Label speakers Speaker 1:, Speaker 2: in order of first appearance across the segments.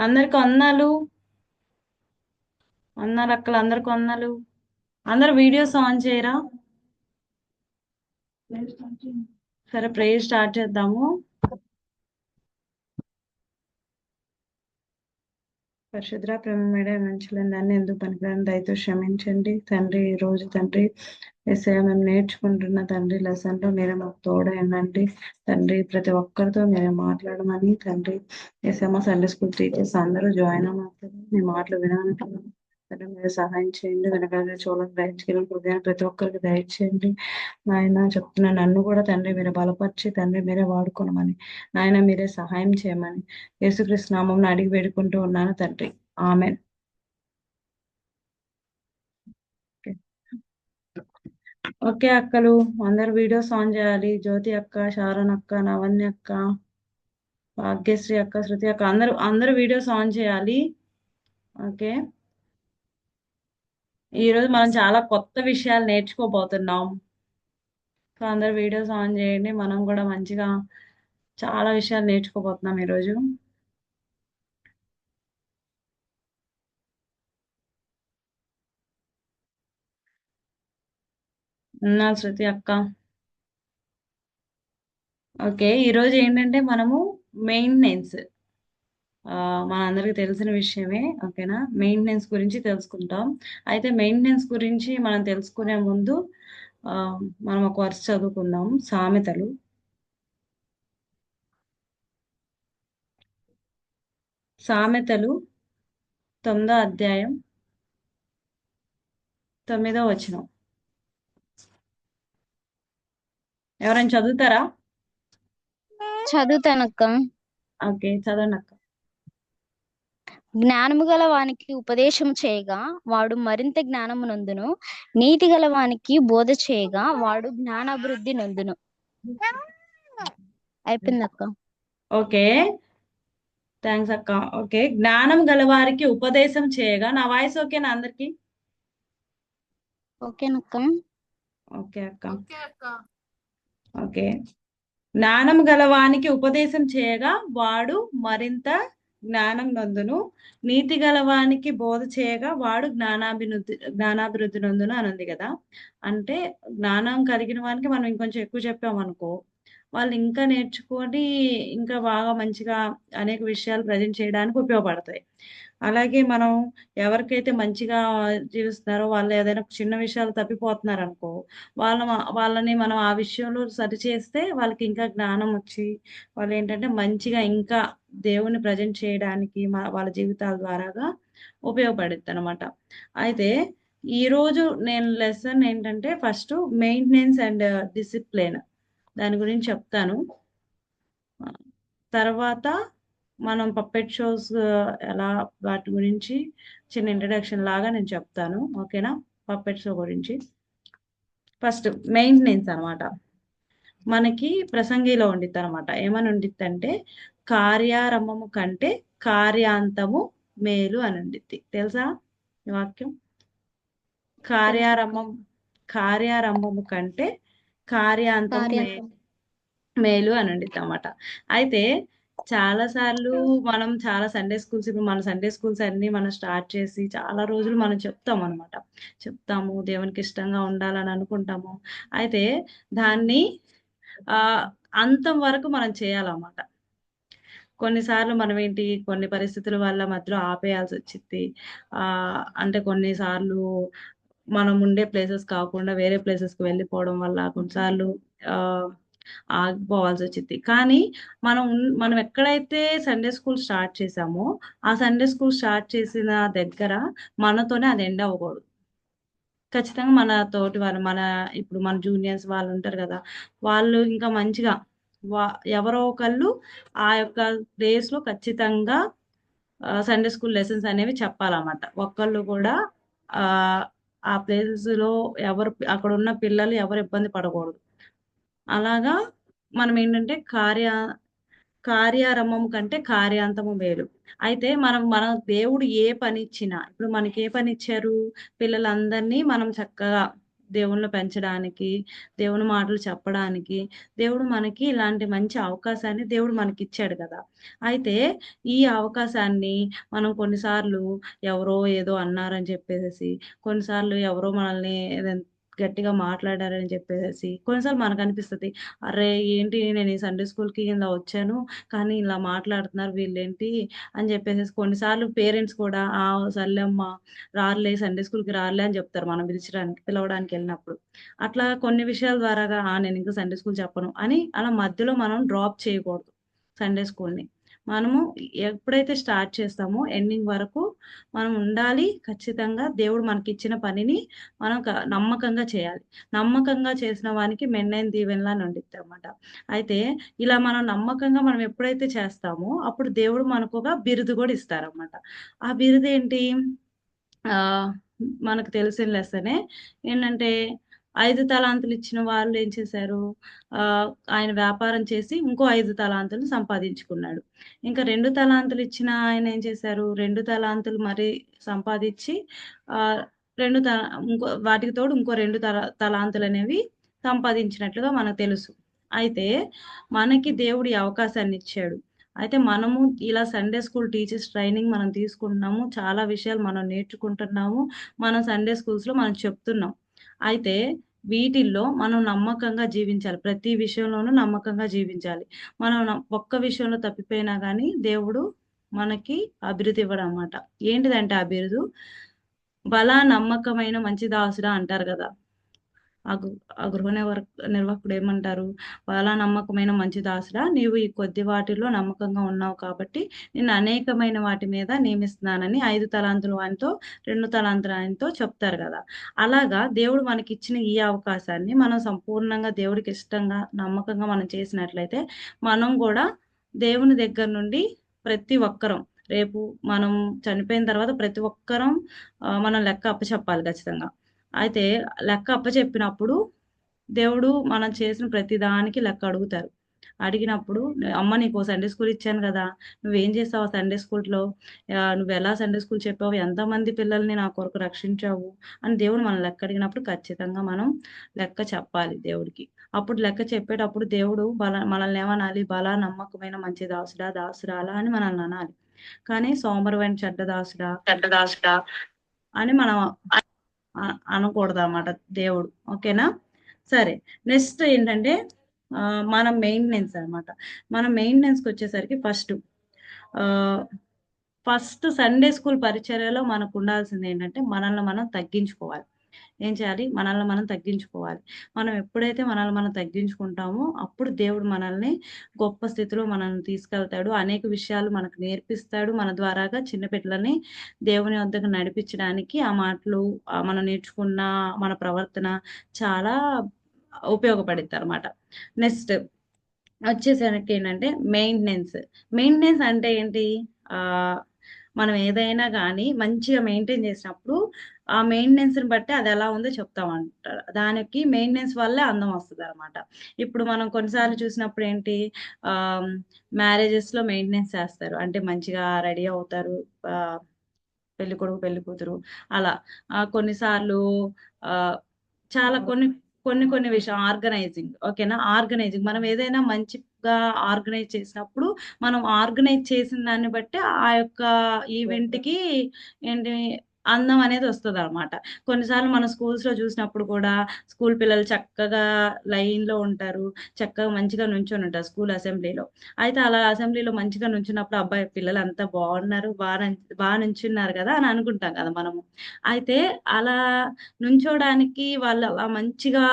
Speaker 1: అందరికి వందనాలు. అన్నారు అక్కలు, అందరికి వందనాలు. అందరు వీడియోస్ ఆన్ చేయరా? సరే, ప్రేయర్ స్టార్ట్ చేద్దాము. పరిశుద్ర ప్రేమమేడ మంచులని దాన్ని ఎందుకు పనికిరాని దయతో క్షమించండి తండ్రి. ఈ రోజు తండ్రి ఎస్ఐ మేము నేర్చుకుంటున్న తండ్రి లెసన్లో మీరే మాకు తోడైందండి తండ్రి. ప్రతి ఒక్కరితో మీరే మాట్లాడమని తండ్రి. ఎస్ఐ మా సండే స్కూల్ టీచర్స్ అందరూ జాయిన్ అవ్వాలి, మీ మాటలు వినాలి తండ్రి. మీరు సహాయం చేయండి, వెనకాల చూడడానికి దయచేయాలి, హృదయాన్ని ప్రతి ఒక్కరికి దయచేయండి నాయన. చెప్తున్నా నన్ను కూడా తండ్రి మీరే బలపరిచి తండ్రి మీరే వాడుకోనమని నాయన, మీరే సహాయం చేయమని యేసుక్రీస్తు నామమున అడిగి వేడుకుంటూ ఉన్నాను తండ్రి. ఆమెన్. ఓకే అక్కలు, అందరు వీడియోస్ ఆన్ చేయాలి. జ్యోతి అక్క, శారన్ అక్క, నవన్య అక్క, భాగ్యశ్రీ అక్క, శృతి అక్క, అందరూ అందరూ వీడియోస్ ఆన్ చేయాలి. ఓకే, ఈ రోజు మనం చాలా కొత్త విషయాలు నేర్చుకోబోతున్నాం. సో అందరు వీడియోస్ ఆన్ చేయండి. మనం కూడా మంచిగా చాలా విషయాలు నేర్చుకోబోతున్నాం ఈరోజు. నా శృతి అక్క. ఓకే, ఈరోజు ఏంటంటే మనము మెయింటెనెన్స్, మనందరికీ తెలిసిన విషయమే. ఓకేనా, మెయింటెనెన్స్ గురించి తెలుసుకుంటాం. అయితే మెయింటెనెన్స్ గురించి మనం తెలుసుకునే ముందు ఆ, మనం ఒక వర్స్ చదువుకుందాం. సామెతలు, సామెతలు 9వ అధ్యాయం 9వ వచనం. ఎవరైనా చదువుతారా?
Speaker 2: చదువుతానక్క.
Speaker 1: ఓకే, చదవండి అక్క.
Speaker 2: జ్ఞానము గల వానికి ఉపదేశం చేయగా వాడు మరింత జ్ఞానము నొందును. నీతి గల వానికి బోధ చేయగా వాడు జ్ఞానాభివృద్ధి నొందును. అయిపోయిందక్క.
Speaker 1: ఓకే, థ్యాంక్స్ అక్క. ఓకే, జ్ఞానం గలవారికి ఉపదేశం చేయగా, నా వాయిస్ ఓకేనా అందరికి?
Speaker 2: ఓకేనక్క.
Speaker 1: ఓకే అక్క. ఓకే, జ్ఞానం గలవానికి ఉపదేశం చేయగా వాడు మరింత జ్ఞానం నొందును. నీతి గలవానికి బోధ చేయగా వాడు జ్ఞానాభివృద్ధి నొందును అని ఉంది కదా. అంటే జ్ఞానం కలిగిన వానికి మనం ఇంకొంచెం ఎక్కువ చెప్పామనుకో, వాళ్ళు ఇంకా నేర్చుకొని ఇంకా బాగా మంచిగా అనేక విషయాలు ప్రజెంట్ చేయడానికి ఉపయోగపడతాయి. అలాగే మనం ఎవరికైతే మంచిగా జీవిస్తున్నారో వాళ్ళు ఏదైనా చిన్న విషయాలు తప్పిపోతున్నారనుకో, వాళ్ళని మనం ఆ విషయంలో సరిచేస్తే వాళ్ళకి ఇంకా జ్ఞానం వచ్చి వాళ్ళేంటంటే మంచిగా ఇంకా దేవుని ప్రజెంట్ చేయడానికి వాళ్ళ జీవితాల ద్వారాగా ఉపయోగపడుద్దనమాట. అయితే ఈరోజు నేను లెసన్ ఏంటంటే ఫస్ట్ మెయింటెనెన్స్ అండ్ డిసిప్లిన్, దాని గురించి చెప్తాను. తర్వాత మనం పప్పెట్ షోస్ ఎలా, వాటి గురించి చిన్న ఇంట్రడక్షన్ లాగా నేను చెప్తాను. ఓకేనా, పప్పెట్ షో గురించి. ఫస్ట్ మెయింటెనెన్స్ అన్నమాట. మనకి ప్రసంగిలో ఉండిద్ది అనమాట. ఏమని ఉండిద్ది అంటే, కార్యారంభము కంటే కార్యాంతము మేలు అని ఉండిద్ది. తెలుసా ఈ వాక్యం?
Speaker 2: తెలుసక్క.
Speaker 1: కార్యారంభం కార్యారంభము కంటే కార్యాంతము
Speaker 2: కార్యాంతం.
Speaker 1: మేలు అని ఉండిద్ది అనమాట. అయితే చాలా సార్లు మనం చాలా సండే స్కూల్స్, ఇప్పుడు మన సండే స్కూల్స్ అన్ని మనం స్టార్ట్ చేసి చాలా రోజులు మనం చెప్తాం అనమాట. చెప్తాము, దేవునికి ఇష్టంగా ఉండాలని అనుకుంటాము. అయితే దాన్ని ఆ అంతం వరకు మనం చేయాలన్నమాట. కొన్నిసార్లు మనం ఏంటి, కొన్ని పరిస్థితుల వల్ల మధ్యలో ఆపేయాల్సి వచ్చింది. అంటే కొన్నిసార్లు మనం ఉండే ప్లేసెస్ కాకుండా వేరే ప్లేసెస్కి వెళ్ళిపోవడం వల్ల కొన్నిసార్లు ఆ ఆగిపోవాల్సి వచ్చింది. కానీ మనం ఎక్కడైతే సండే స్కూల్ స్టార్ట్ చేసామో, ఆ సండే స్కూల్ స్టార్ట్ చేసిన దగ్గర మనతోనే అది ఎండ్ అవ్వకూడదు. ఖచ్చితంగా మన తోటి వాళ్ళు, ఇప్పుడు మన జూనియర్స్ వాళ్ళు ఉంటారు కదా, వాళ్ళు ఇంకా మంచిగా వా ఎవరో ఒకళ్ళు ఆ యొక్క డేస్ లో ఖచ్చితంగా సండే స్కూల్ లెసన్స్ అనేవి చెప్పాలన్నమాట. ఒక్కళ్ళు కూడా ఆ ఆ ప్లేసెస్ లో ఎవరు, అక్కడ ఉన్న పిల్లలు ఎవరు ఇబ్బంది పడకూడదు. అలాగా మనం ఏంటంటే కార్యారంభం కంటే కార్యాంతము మేలు. అయితే మన దేవుడు ఏ పని ఇచ్చినా, ఇప్పుడు మనకి ఏ పని ఇచ్చారు, పిల్లలందరినీ మనం చక్కగా దేవుణ్ణి పెంచడానికి, దేవుని మాటలు చెప్పడానికి, దేవుడు మనకి ఇలాంటి మంచి అవకాశాన్ని దేవుడు మనకిచ్చాడు కదా! అయితే ఈ అవకాశాన్ని మనం కొన్నిసార్లు ఎవరో ఏదో అన్నారని చెప్పేసేసి, కొన్నిసార్లు ఎవరో మనల్ని గట్టిగా మాట్లాడారని చెప్పేసేసి, కొన్నిసార్లు మనకనిపిస్తది. అరే! ఏంటి నేను ఈ సండే స్కూల్‌కి ఇలా వచ్చాను. కానీ ఇలా మాట్లాడుతున్నారు వీళ్ళేంటి అని చెప్పేసేసి కొన్నిసార్లు పేరెంట్స్ కూడా సర్లే అమ్మా రారులే సండే స్కూల్‌కి రారులే అని చెప్తారు మనం పిలవడానికెళ్ళినప్పుడు. అట్లా కొన్ని విషయాల ద్వారాగా నేనింకా సండే స్కూల్ చెప్పను అని అలా మధ్యలో మనం డ్రాప్ చేయకూడదు సండే స్కూల్‌ని. మనము ఎప్పుడైతే స్టార్ట్ చేస్తామో ఎండింగ్ వరకు మనం ఉండాలి. ఖచ్చితంగా దేవుడు మనకిచ్చిన పనిని మనం నమ్మకంగా చేయాలి. నమ్మకంగా చేసిన వానికి మెండైన దీవెనలు అని ఉండిద్దనమాట. అయితే ఇలా మనం నమ్మకంగా మనం ఎప్పుడైతే చేస్తామో అప్పుడు దేవుడు మనకొక బిరుదు గూడా ఇస్తారనమాట. ఆ బిరుదేంటి? ఆహ్, మనకు తెలిసిన లెసనే. ఏంటంటే 5 తలాంతులు ఇచ్చిన వాళ్ళు ఏం చేశారు? ఆహ్, ఆయన వ్యాపారం చేసి ఇంకో 5 తలాంతులు సంపాదించుకున్నాడు. ఇంకా 2 తలాంతులు ఇచ్చిన ఆయన ఏం చేశారు? 2 తలాంతులు మరి సంపాదిచ్చి ఆహ్, 2 త ఇంకో వాటికి తోడు ఇంకో 2 తలాంతులనేవి సంపాదించినట్లుగా మనకు తెలుసు. అయితే మనకి దేవుడు ఈ అవకాశాన్నిచ్చాడు. అయితే మనము ఇలా సండే స్కూల్ టీచర్స్ ట్రైనింగ్ మనం తీసుకుంటున్నాము. చాలా విషయాలు మనం నేర్చుకుంటున్నాము. మనం సండే స్కూల్స్‌లో మనం చెప్తున్నాం. అయితే వీటిల్లో మనం నమ్మకంగా జీవించాలి. ప్రతి విషయంలోనూ నమ్మకంగా జీవించాలి. మనం ఒక్క విషయంలో తప్పిపోయినా గానీ దేవుడు మనకి అభివృద్ధి ఇవ్వడనమాట. ఏంటిదంటే ఆ బిరుదు? నమ్మకమైన మంచి దాసుడా అంటారు గదా! ఆ గు ఆ గృహ నిర్వాహకుడు ఏమంటారు? నమ్మకమైన మంచి దాసుడా! నీవు ఈ కొద్ది వాటిలో నమ్మకంగా ఉన్నావు కాబట్టి, నిన్ను అనేకమైన వాటి మీద నియమిస్తున్నానని 5 తలాంతుల వానితో, 2 తలాంతుల ఆయనతో చెప్తారు గదా! అలాగా దేవుడు మనకిచ్చిన ఈ అవకాశాన్ని మనం సంపూర్ణంగా దేవుడికి ఇష్టంగా, నమ్మకంగా మనం చేసినట్లయితే, మనం గూడా దేవుని దగ్గర నుండి ప్రతి ఒక్కరం రేపు మనం చనిపోయిన తర్వాత ప్రతి ఒక్కరం మనం లెక్క అప్పచెప్పాలి ఖచ్చితంగా. అయితే లెక్క అప్పచెప్పినప్పుడు దేవుడు మనం చేసిన ప్రతి దానికి లెక్క అడుగుతారు. అడిగినప్పుడు "అమ్మ నీకో సండే స్కూల్ ఇచ్చాను గదా! నువ్వేం చేసావు ఆ సండే స్కూల్‌లో? నువ్వెలా సండే స్కూల్ చెప్పావు? ఎంతమంది పిల్లల్ని నా కొరకు రక్షించావు?" అని దేవుడు మనల్ని లెక్క అడిగినప్పుడు ఖచ్చితంగా మనం లెక్క చెప్పాలి దేవుడికి. అప్పుడు లెక్క చెప్పేటప్పుడు దేవుడు మనల్ని ఏమనాలి? నమ్మకమైన మంచి దాసుడా, దాసురాలా అని మనల్ని అనాలి. కానీ సోమరివైన చెడ్డ దాసుడా అని మనం అనకూడదనమాట దేవుడు. ఓకేనా? సరే. నెక్స్ట్ ఏంటంటే మన మెయింటెనెన్స్ అనమాట. మన మెయింటెనెన్స్‌కొచ్చేసరికి ఆహ్, ఫస్ట్ సండే స్కూల్ పరిచర్యలో మనకుండాల్సిందేంటంటే మనల్ని మనం తగ్గించుకోవాలి. ఏం చేయాలి? మనల్ని మనం తగ్గించుకోవాలి. మనం ఎప్పుడైతే మనల్ని మనం తగ్గించుకుంటామో, అప్పుడు దేవుడు మనల్ని గొప్ప స్థితిలో మనల్ని తీసుకెళ్తాడు. అనేక విషయాలు మనకు నేర్పిస్తాడు. మన ద్వారాగా చిన్న పిల్లల్ని దేవుని వద్దకు నడిపించడానికి ఆ మాటలు మనం నేర్చుకున్న మన ప్రవర్తన చాలా ఉపయోగపడిద్దనమాట. నెక్స్ట్ వచ్చేసరికేంటంటే మెయింటెనెన్స్. మెయింటెనెన్స్ అంటే ఏంటి? ఆహ్, మనం ఏదైనా గానీ మంచిగా మెయింటైన్ చేసినప్పుడు, ఆ మెయింటెనెన్స్‌ని బట్టి అదెలా ఉందో చెప్తామంటారు. దానికి మెయింటెనెన్స్ వల్లే అందం వస్తదనమాట. ఇప్పుడు మనం కొన్నిసార్లు చూసినప్పుడు ఏంటి ఆహ్, మ్యారేజెస్‌లో మెయింటెనెన్స్ చేస్తారు. అంటే మంచిగా రెడీ అవుతారు. ఆహ్ పెళ్ళికొడుకు, పెళ్ళికూతురు అలా. కొన్నిసార్లు ఆహ్, చాలా కొన్ని విషయం ఆర్గనైజింగ్ ఓకేనా? ఆర్గనైజింగ్ మనం ఏదైనా మంచిగా ఆర్గనైజ్ చేసినప్పుడు, మనం ఆర్గనైజ్ చేసిన దాన్ని బట్టి ఆ యొక్క ఈవెంట్‌కి ఏంటి అందం అనేది వస్తదనమాట. కొన్నిసార్లు మన స్కూల్స్‌లో చూసినప్పుడు కూడా స్కూల్ పిల్లలు చక్కగా లైన్‌లో ఉంటారు. చక్కగా మంచిగా నుంచొనుంటారు స్కూల్ అసెంబ్లీలో. అయితే అలా అసెంబ్లీలో మంచిగా నుంచున్నప్పుడు అబ్బాయి పిల్లలంతా బావున్నారు. నుంచున్నారు గదా! అని అనుకుంటాం గదా మనము. అయితే అలా నుంచోడానికి వాళ్ళు అలా మంచిగా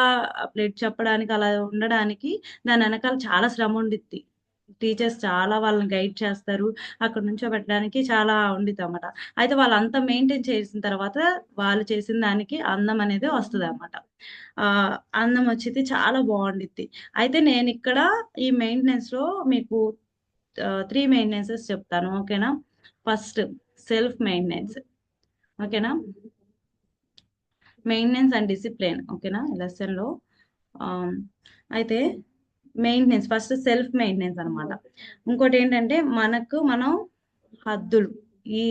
Speaker 1: ప్లేట్ చెప్పడానికి అలా ఉండడానికి దాని ఎనకాల చాలా శ్రమ ఉండిద్ది. టీచర్స్ చాలా వాళ్ళని గైడ్ చేస్తారు. అక్కడ నుంచోబెట్టడానికి చాలా ఉండిద్దనమాట. అయితే వాళ్ళంతా మెయింటైన్ చేసిన తర్వాత వాళ్ళు చేసిన దానికి అందం అనేది వస్తదనమాట. అందం వచ్చిద్ది చాలా బావుండిద్ది. అయితే నేనిక్కడ ఈ మెయింటెనెన్స్‌లో మీకు 3 మెయింటెనెన్సెస్ చెప్తాను. ఓకేనా? First self maintenance. ఓకేనా? Maintenance and discipline. ఓకేనా? లెసన్‌లో ఆహ్, అయితే మెయింటెనెన్స్ ఫస్ట్ సెల్ఫ్ మెయింటెనెన్స్ అనమాట. ఇంకోటేంటంటే మనకు మనం హద్దులు. ఈ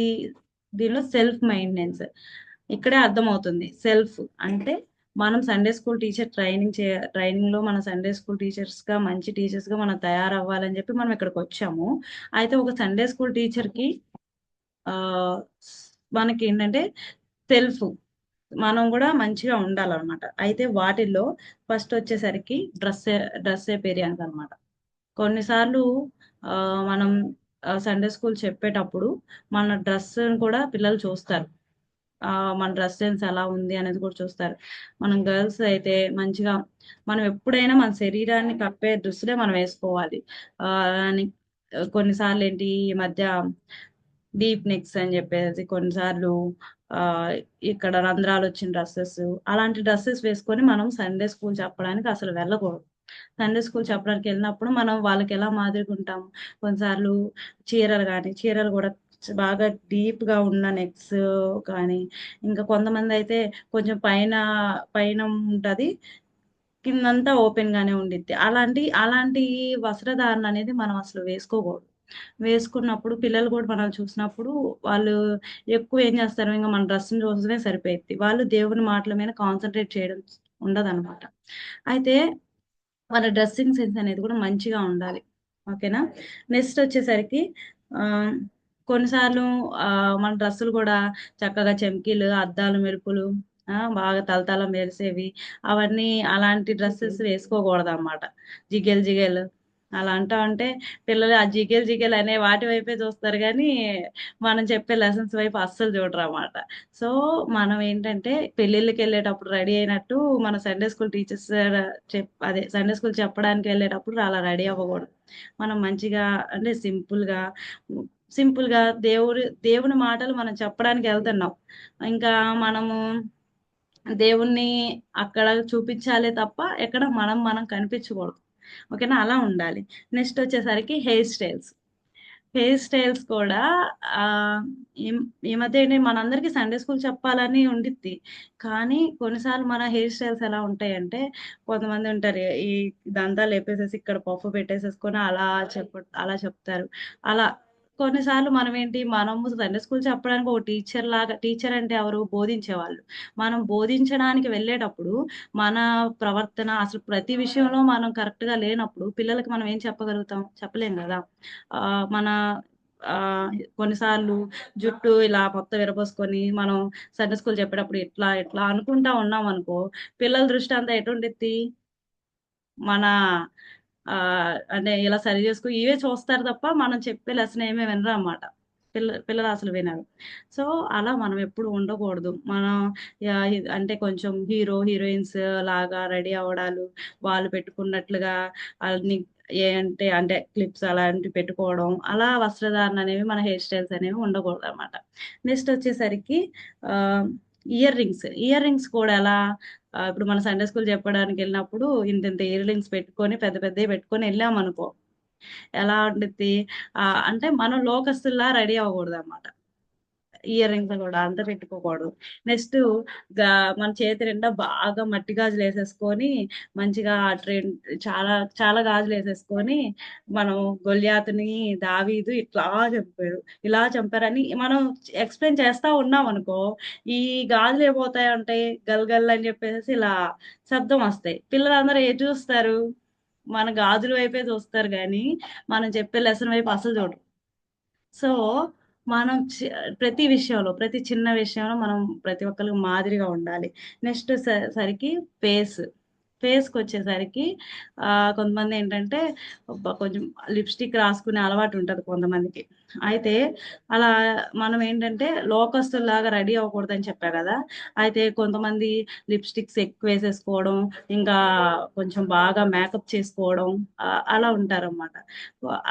Speaker 1: దీనిలో సెల్ఫ్ మెయింటెనెన్స్. ఇక్కడే అర్థమవుతుంది. సెల్ఫ్ అంటే మనం సండే స్కూల్ టీచర్ ట్రైనింగ్‌లో మన సండే స్కూల్ టీచర్స్‌గా మంచి టీచర్స్‌గా మనం తయారవ్వాలని జెప్పి మనం ఇక్కడికొచ్చాము. అయితే ఒక సండే స్కూల్ టీచర్‌కి ఆహ్, స్ మనకేంటంటే తెలుసు. మనం గూడా మంచిగా ఉండాలనమాట. అయితే వాటిల్లో ఫస్టొచ్చేసరికి డ్రెస్ ఎపీరియన్స్ అనమాట. కొన్నిసార్లు మనం సండే స్కూల్ చెప్పేటప్పుడు మన డ్రెస్‌ని కూడా పిల్లలు చూస్తారు. మన డ్రెస్ సెన్స్ ఎలా ఉంది అనేది కూడా చూస్తారు. మనం గర్ల్స్ అయితే మంచిగా మనం ఎప్పుడైనా మన శరీరాన్ని కప్పే దుస్తులే మనం వేసుకోవాలి. అని కొన్నిసార్లేంటి ఈ మధ్య డీప్ నెక్స్ అని జెప్పేసి కొన్నిసార్లు ఆహ్, ఇక్కడ రంధ్రాలొచ్చిన డ్రెసెస్ అలాంటి డ్రెసెస్ వేసుకొని మనం సండే స్కూల్ చెప్పడానికి అసలు వెళ్ళకూడదు. సండే స్కూల్ చెప్పడానికెళ్ళినప్పుడు మనం వాళ్ళకెలా మాదిరిగుంటాం. కొన్నిసార్లు చీరలు గూడా బాగా డీప్‌గా ఉన్న నెక్స్ కానీ, ఇంకా కొంతమందయితే కొంచెం పైన ఉంటది. కిందంతా ఓపెన్‌గానే ఉండిద్ది. అలాంటి వస్త్రధారణ అనేది మనం అసలు వేసుకోకూడదు. వేసుకున్నప్పుడు పిల్లలు గూడా మనల్ని చూసినప్పుడు వాళ్ళు ఎక్కువ ఏం జేస్తారు, ఇంగ మన డ్రెస్‌ని చూడడమే సరిపోయిద్ది. వాళ్ళు దేవుని మాటల మీద కాన్సంట్రేట్ చేయడం ఉండదనమాట. అయితే మన డ్రెస్సింగ్ సెన్స్ అనేది కూడా మంచిగా ఉండాలి. ఓకేనా? నెక్స్ట్ వచ్చేసరికి ఆహ్, కొన్నిసార్లు మన డ్రెస్సులు గూడా చక్కగా చెమ్కీలు, అద్దాలు, మెరుపులు బాగా తళతళ మెరిసేవి అవన్నీ అలాంటి డ్రెసెస్ వేసుకోకూడదనమాట. జిగేల్ జిగేల్ అలా అంటా ఉంటే పిల్లలు ఆ జిగేల్ జిగేల్ అనే వాటి వైపే చూస్తారు గానీ, మనం చెప్పే లెసన్స్ వైపు అస్సలు చూడరనమాట. సో, మనం ఏంటంటే పెళ్ళిళ్ళకెళ్ళేటప్పుడు రెడీ అయినట్టు మన సండే స్కూల్ టీచర్స్ అదే సండే స్కూల్ చెప్పడానికెళ్ళేటప్పుడు అలా రెడీ అవ్వకూడదు. మనం మంచిగా అంటే సింపుల్‌గా దేవుని మాటలు మనం చెప్పడానికెళ్తున్నాం. ఇంకా మనము దేవుడిని అక్కడ చూపించాలే తప్ప ఎక్కడ మనం కనిపించకూడదు. ఓకేనా? అలా ఉండాలి. నెక్స్ట్ వచ్చేసరికి హెయిర్ స్టైల్స్ కూడా ఆహ్, ఈమ్ ఈ మధ్య ఏంటి మనందరికీ సండే స్కూల్ చెప్పాలని ఉండిద్ది. కానీ కొన్నిసార్లు మన హెయిర్ స్టైల్స్ ఎలా ఉంటాయంటే, కొంతమంది ఉంటారు ఈ దంతాలు లేపేసేసి ఇక్కడ పఫ్ పెట్టేసేసుకొని అలా చెప్తారు. అలా కొన్నిసార్లు మనము సండే స్కూల్ చెప్పడానికి ఒక టీచర్ అంటే ఎవరు? బోధించేవాళ్ళు. మనం బోధించడానికి వెళ్ళేటప్పుడు మన ప్రవర్తన అసలు ప్రతి విషయంలో మనం కరెక్ట్‌గా లేనప్పుడు పిల్లలకి మనం ఏం చెప్పగలుగుతాం? చెప్పలేం గదా! మన కొన్నిసార్లు జుట్టు ఇలా మొత్తం విరబోసుకొని, మనం సండే స్కూల్ చెప్పేటప్పుడు ఇట్లా అనుకుంటా ఉన్నామనుకో, పిల్లల దృష్టి అంతా ఎటుండిద్ది? మన అంటే ఇలా సరి జేసుకో ఇవే చూస్తారు తప్ప, మనం చెప్పే లెసన్ ఏమి వినరనమాట. పిల్లలసలు వినరు. సో, అలా మనం ఎప్పుడు ఉండకూడదు. మనం అంటే కొంచెం హీరోయిన్స్ లాగా రెడీ అవ్వడాలు, వాళ్ళు పెట్టుకున్నట్లుగా అన్ని అంటే క్లిప్స్ అలాంటివి పెట్టుకోవడం, అలా వస్త్రధారణ అనేవి మన హెయిర్ స్టైల్స్ అనేవి ఉండకూడదనమాట. నెక్స్ట్ వచ్చేసరికి ఆహ్, ఇయర్ రింగ్స్ కూడా ఎలా ఇప్పుడు మన సండే స్కూల్ చెప్పడానికెళ్ళినప్పుడు ఇంతింత ఇయర్ రింగ్స్ పెట్టుకొని పెద్ద పెద్దయి పెట్టుకొని ఎళ్ళామనుకో, ఎలా ఉండిద్ది అంటే మనం లోకస్తుల్లా రెడీ అవ్వకూడదనమాట. ఇయర్ రింగ్స్ గూడా అంత పెట్టుకోకూడదు. నెక్స్టు గా మన చేతి నిండా బాగా మట్టి గాజులేసేసుకొని, మంచిగా చాలా చాలా గాజులేసేసుకొని, మనం గొల్యాతుని, దావీదు ఇలా చంపారని మనం ఎక్స్‌ప్లెయిన్ చేస్తా ఉన్నామనుకో, ఈ గాజులేమవుతాయంటాయి గల్ గల్ అని జెప్పేసేసి ఇలా శబ్దం ఒస్తాయి. పిల్లలందరూ ఏటి జూస్తారు? మన గాజుల వైపే చూస్తారు గానీ, మనం చెప్పే లెసన్ వైపు అస్సలు చూడరు. సో, మనం ప్రతి విషయంలో, ప్రతి చిన్న విషయంలో మనం ప్రతి ఒక్కళ్ళకి మాదిరిగా ఉండాలి. నెక్స్ట్ సరికి ఫేస్. ఫేస్‌కొచ్చేసరికి కొంతమందేంటంటే కొంచెం లిప్‌స్టిక్ రాసుకునే అలవాటుంటది కొంతమందికి. అయితే అలా మనమేంటంటే లోకస్తుల్లాగా రెడీ అవ్వకూడదని చెప్పా గదా! అయితే కొంతమంది లిప్‌స్టిక్స్ ఎక్కువేసేసుకోవడం, ఇంకా కొంచెం బాగా మేకప్ చేసుకోవడం అలా ఉంటారనమాట.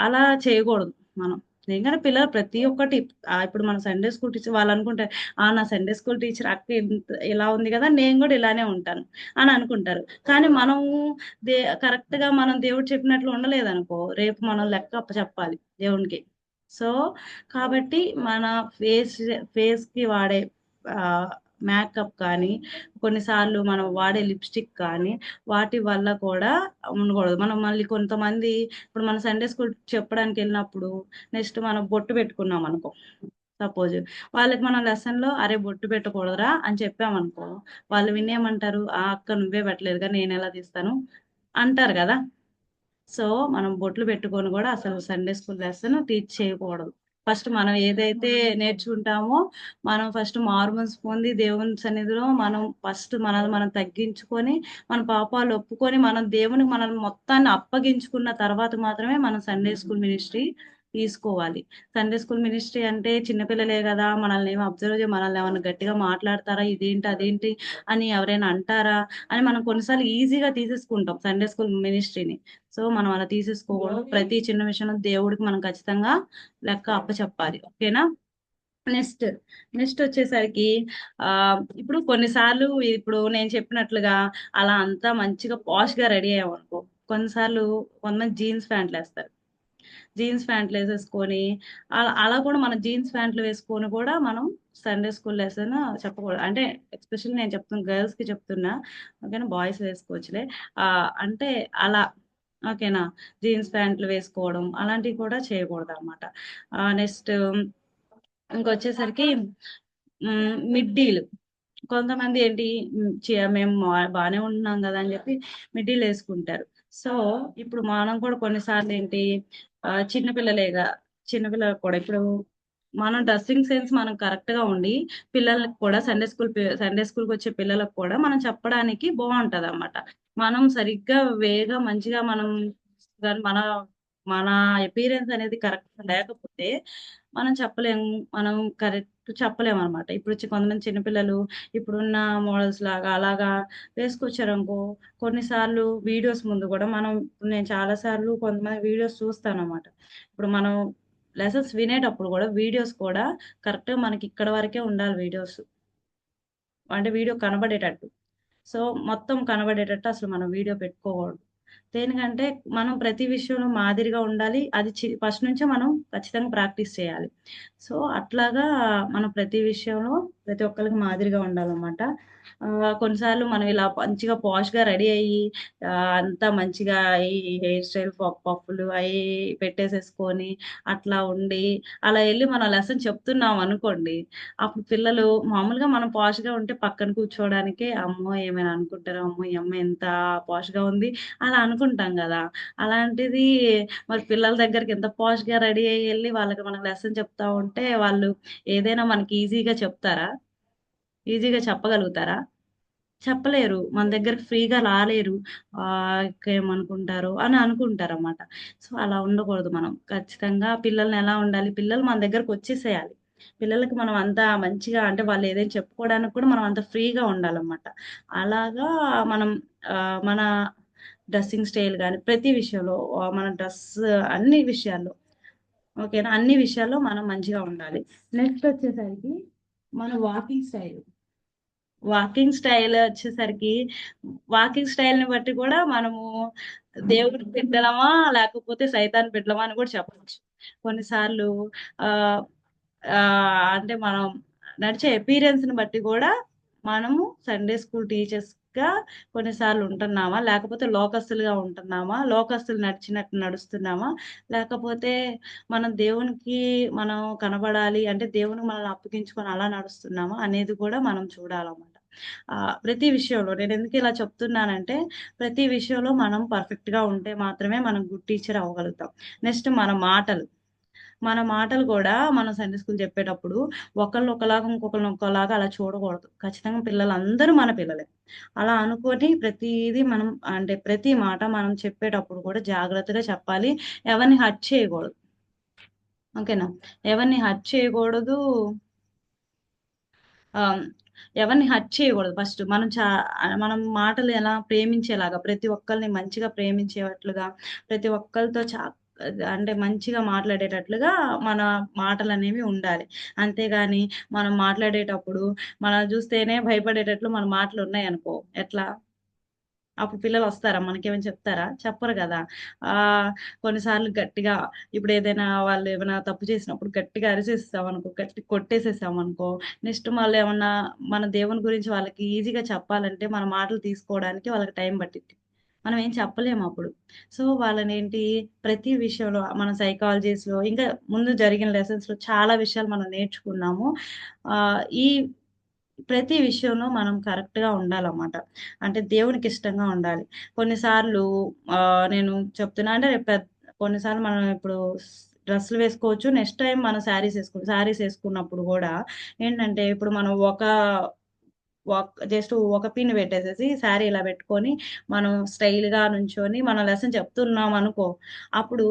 Speaker 1: అలా చేయకూడదు మనం. నిజంగానే పిల్లలు ప్రతి ఒక్కటి ఇప్పుడు మన సండే స్కూల్ టీచర్ వాళ్ళనుకుంటారు, నా సండే స్కూల్ టీచర్ అక్క ఇలా ఉంది గదా! నేను గూడా ఇలానే ఉంటాను అని అనుకుంటారు. కానీ మనము కరెక్ట్‌గా మనం దేవుడు చెప్పినట్లు ఉండలేదనుకో, రేపు మనం లెక్క అప్పచెప్పాలి దేవునికి. సో, కాబట్టి మన ఫేస్ ఫేస్‌కి వాడే ఆహ్, మేకప్ కానీ, కొన్నిసార్లు మనం వాడే లిప్‌స్టిక్ కానీ, వాటి వల్ల కూడా ఉండకూడదు. మనం మళ్ళీ కొంతమంది ఇప్పుడు మన సండే స్కూల్ చెప్పడానికెళ్ళినప్పుడు నెక్స్ట్ మనం బొట్టు పెట్టుకున్నామనుకో, సపోజ్. వాళ్ళకి మనం లెసన్‌లో "అరే! బొట్టు పెట్టకూడదురా" అని చెప్పామనుకో, వాళ్ళు వినేమంటారు, "ఆ! అక్క నువ్వే పెట్టలేదుగా నేనెలా తీస్తాను" అంటారు గదా! సో, మనం బొట్లు పెట్టుకొని గూడా అసలు సండే స్కూల్ లెసన్ టీచ్ చేయకూడదు. ఫస్ట్ మనం ఏదైతే నేర్చుకుంటామో, మనం ఫస్ట్ మారుమనసు పొంది దేవుని సన్నిధిలో మనం ఫస్ట్ మనల్ని మనం తగ్గించుకొని, మన పాపాలు ఒప్పుకొని, మనం దేవునికి మనల్ని మొత్తాన్ని అప్పగించుకున్న తర్వాత మాత్రమే మనం సండే స్కూల్ మినిస్ట్రీ తీసుకోవాలి. సండే స్కూల్ మినిస్ట్రీ అంటే చిన్న పిల్లలే గదా! మనల్నేమి అబ్జర్వ్ మనల్నేమన్నా గట్టిగా మాట్లాడతారా? ఇదేంటి, అదేంటి అని ఎవరైనా అంటారా? అని మనం కొన్నిసార్లు ఈజీగా తీసేసుకుంటాం సండే స్కూల్ మినిస్ట్రీని. సో, మనం అలా తీసేసుకోకూడదు. ప్రతి చిన్న విషయంలో దేవుడికి మనం ఖచ్చితంగా లెక్క అప్పచెప్పాలి. ఓకేనా? నెక్స్ట్, నెక్స్టొచ్చేసరికి ఇప్పుడు కొన్నిసార్లు ఇప్పుడు నేను చెప్పినట్లుగా అలా అంతా మంచిగా పాష్‌గా రెడీ అయ్యామనుకో, కొన్నిసార్లు కొంతమంది జీన్స్ ప్యాంట్‌లేస్తారు. జీన్స్ ప్యాంట్‌లేసేసుకొని అలా అలా కూడా మనం జీన్స్ ప్యాంట్లు వేసుకొని కూడా మనం సండే స్కూల్ లెసన్ చెప్పకూడదు. అంటే ఎస్పెషల్లీ నేను చెప్తున్నా గర్ల్స్‌కి చెప్తున్నా. ఓకేనా? బాయ్స్ వేసుకోవచ్చులే. అంటే అలా ఓకేనా? జీన్స్ ప్యాంట్లు వేసుకోవడం అలాంటివి కూడా చేయకూడదనమాట. నెక్స్ట్ ఇంకొచ్చేసరికి మిడ్డీలు. కొంతమంది ఏంటి మేము బానే ఉంటున్నాం గదా! అని జెప్పి మిడ్డీలేసుకుంటారు. సో, ఇప్పుడు మనం కూడా కొన్ని సార్లేంటి చిన్న పిల్లలేగా చిన్న పిల్లలకు కూడా ఇప్పుడు మనం డ్రెస్సింగ్ సెన్స్ మనం కరెక్ట్‌గా ఉండి, పిల్లలకి కూడా సండే స్కూల్‌కొచ్చే పిల్లలకు కూడా మనం చెప్పడానికి బావుంటదనమాట. మనం సరిగ్గా మంచిగా మనం గాని మన అపియరెన్స్ అనేది కరెక్ట్‌గా లేకపోతే మనం చెప్పలేము. మనం కరెక్ట్ చెప్పలేమనమాట. ఇప్పుడు కొంతమంది చిన్న పిల్లలు ఇప్పుడున్న మోడల్స్ లాగా అలాగా వేసుకొచ్చారనుకో, కొన్నిసార్లు వీడియోస్ ముందు గూడా నేను చాలా సార్లు కొంతమంది వీడియోస్ చూస్తాననమాట. ఇప్పుడు మనం లెసన్స్ వినేటప్పుడు గూడా వీడియోస్ కూడా కరెక్ట్‌గా మనకి ఇక్కడ వరకే ఉండాలి వీడియోస్. అంటే వీడియో కనబడేటట్టు. సో, మొత్తం కనబడేటట్టు అసలు మనం వీడియో పెట్టుకోకూడదు. దేనికంటే మనం ప్రతి విషయంలో మాదిరిగా ఉండాలి. అది ఫస్ట్ నుంచే మనం ఖచ్చితంగా ప్రాక్టీస్ చేయాలి. సో, అట్లాగా మనం ప్రతి విషయంలో ప్రతి ఒక్కళ్ళకి మాదిరిగా ఉండాలనమాట. కొన్నిసార్లు మనం ఇలా మంచిగా పాష్‌గా రెడీ అయ్యి అంతా మంచిగా ఈ హెయిర్ స్టైల్ పఫ్‌లు అయి పెట్టేసేసుకొని అట్లా ఉండి అలా ఎళ్లి మనం లెసన్ చెప్తున్నామనుకోండి అప్పుడు పిల్లలు మామూలుగా మనం పాష్‌గా ఉంటే పక్కన కూర్చోవడానికే, అమ్మో! ఏమైనా అనుకుంటారో, అమ్మో! ఈ అమ్మాయి ఎంత పాష్‌గా ఉంది అలా అనుకుంటాం గదా! అలాంటిది మరి పిల్లల దగ్గరికి ఎంత పాష్‌గా రెడీ అయ్యి ఎళ్లి వాళ్ళకి మనం లెసన్ చెప్తా ఉంటే వాళ్ళు ఏదైనా మనకి ఈజీగా చెప్తారా? ఈజీగా చెప్పగలుగుతారా? చెప్పలేరు. మన దగ్గరికి ఫ్రీగా రాలేరు. ఏమనుకుంటారో అని అనుకుంటారనమాట. సో, అలా ఉండకూడదు మనం. ఖచ్చితంగా పిల్లల్ని ఎలా ఉండాలి, పిల్లలు మన దగ్గరకొచ్చేసేయాలి. పిల్లలకి మనం అంతా మంచిగా అంటే వాళ్ళు ఏదైనా చెప్పుకోవడానికి కూడా మనం అంత ఫ్రీగా ఉండాలనమాట. అలాగా మనం మన డ్రెస్సింగ్ స్టైల్ గాని, ప్రతి విషయంలో మన అన్ని విషయాల్లో ఓకేనా? అన్ని విషయాల్లో మనం మంచిగా ఉండాలి. నెక్స్ట్ వచ్చేసరికి మన వాకింగ్ స్టైల్. వచ్చేసరికి వాకింగ్ స్టైల్‌ని బట్టి కూడా మనము దేవుడి బిడ్డలమా? లేకపోతే సైతాన్ బిడ్డలమా అని కూడా చెప్పొచ్చు. కొన్నిసార్లు ఆహ్, అంటే మనం నడిచే అపియరెన్స్‌ని బట్టి గూడా మనము సండే స్కూల్ టీచర్స్‌గా కొన్నిసార్లు ఉంటున్నామా? లేకపోతే లోకస్తులుగా ఉంటున్నామా? లోకస్తులు నడిచినట్టు నడుస్తున్నామా? లేకపోతే మనం దేవునికి మనం కనబడాలి అంటే దేవునికి మనల్ని అప్పగించుకొని అలా నడుస్తున్నామా? అనేది కూడా మనం చూడాలన్నమాట. ప్రతి విషయంలో నేనెందుకు ఇలా చెప్తున్నానంటే, ప్రతి విషయంలో మనం పర్ఫెక్ట్‌గా ఉంటే మాత్రమే మనం గుడ్ టీచర్ అవ్వగలుగుతాం. నెక్స్ట్ మన మాటలు. మన మాటలు గూడా మనం సండే స్కూల్ చెప్పేటప్పుడు ఒకళ్ళని ఒకలాగా, ఇంకొకళ్ళని ఒకలాగా అలా చూడకూడదు. ఖచ్చితంగా పిల్లలందరూ మన పిల్లలే. అలా అనుకోని ప్రతీది మనం అంటే ప్రతి మాట మనం చెప్పేటప్పుడు కూడా జాగ్రత్తగా చెప్పాలి. ఎవరిని హర్ట్ చేయకూడదు. ఓకేనా? ఎవరిని హర్ట్ చేయకూడదు. ఆహ్, ఎవరిని హర్ట్ చేయకూడదు ఫస్ట్. మనం మాటలు ఎలా ప్రేమించేలాగా ప్రతి ఒక్కళ్ళని మంచిగా ప్రేమించేటట్లుగా, ప్రతి ఒక్కళ్ళతో అంటే మంచిగా మాట్లాడేటట్లుగా మన మాటలనేవి ఉండాలి. అంతేగాని మనం మాట్లాడేటప్పుడు మనల్ని చూస్తేనే భయపడేటట్లు మన మాటలున్నాయనుకో ఎట్లా? అప్పుడు పిల్లలొస్తారా? మనకేమైనా చెప్తారా? చెప్పరు గదా! ఆహ్, కొన్నిసార్లు గట్టిగా ఇప్పుడేదైనా వాళ్ళేమైనా తప్పు చేసినప్పుడు గట్టిగా అరిసేసామనుకో, గట్టిగా కొట్టేసేసామనుకో, నెక్స్ట్ మళ్ళేమన్నా మన దేవుని గురించి వాళ్ళకి ఈజీగా చెప్పాలంటే మన మాటలు తీసుకోవడానికి వాళ్ళకి టైం పట్టిద్ది. మనం ఏం చెప్పలేము అప్పుడు. సో, వాళ్ళనేంటి ప్రతి విషయంలో మన సైకాలజీస్‌లో ఇంకా ముందు జరిగిన లెసన్స్‌లో చాలా విషయాలు మనం నేర్చుకున్నాము. ఈ ప్రతి విషయంలో మనం కరెక్ట్‌గా ఉండాలన్నమాట. అంటే దేవునికిష్టంగా ఉండాలి. కొన్నిసార్లు నేను చెప్తున్నా అంటే కొన్నిసార్లు మనం ఇప్పుడు డ్రెస్సులు వేసుకోవచ్చు. నెక్స్ట్ టైమ్ మనం శారీస్ ఏసుకున్నప్పుడు గూడా ఏంటంటే, ఇప్పుడు మనం జస్ట్ ఒక పిన్ పెట్టేసేసి శారీ ఇలా పెట్టుకొని, మనం స్టైల్‌గా నుంచొని మనం లెసన్ చెప్తున్నామనుకో, అప్పుడు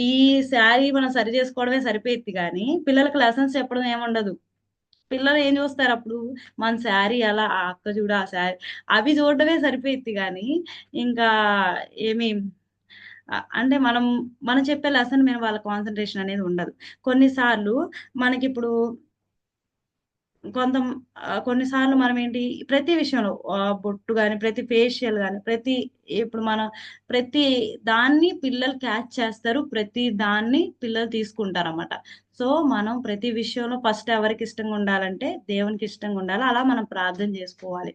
Speaker 1: ఈ శారీ మనం సరి జేసుకోవడమే సరిపోయిద్ది గానీ, పిల్లలకి లెసన్స్ చెప్పడం ఏముండదు. పిల్లలు ఏం జూస్తారప్పుడు, మన శారీ అలా ఆ అక్క చూడు ఆ శారీ అవి చూడడమే సరిపోయిద్ది గానీ, ఇంకా ఏమి అంటే మనం చెప్పే లెసన్ మీద వాళ్ళ కాన్సంట్రేషన్ అనేది ఉండదు. కొన్నిసార్లు మనకిప్పుడు కొన్నిసార్లు మనమేంటి ప్రతి విషయంలో బొట్టు గాని, ప్రతి ఫేషియల్ గాని, ఇప్పుడు మనం ప్రతి దాన్ని పిల్లలు క్యాచ్ చేస్తారు. ప్రతి దాన్ని పిల్లలు తీసుకుంటారనమాట. సో, మనం ప్రతి విషయంలో ఫస్ట్ ఎవరికిష్టంగా ఉండాలంటే దేవునికిష్టంగా ఉండాలి. అలా మనం ప్రార్థన జేసుకోవాలి.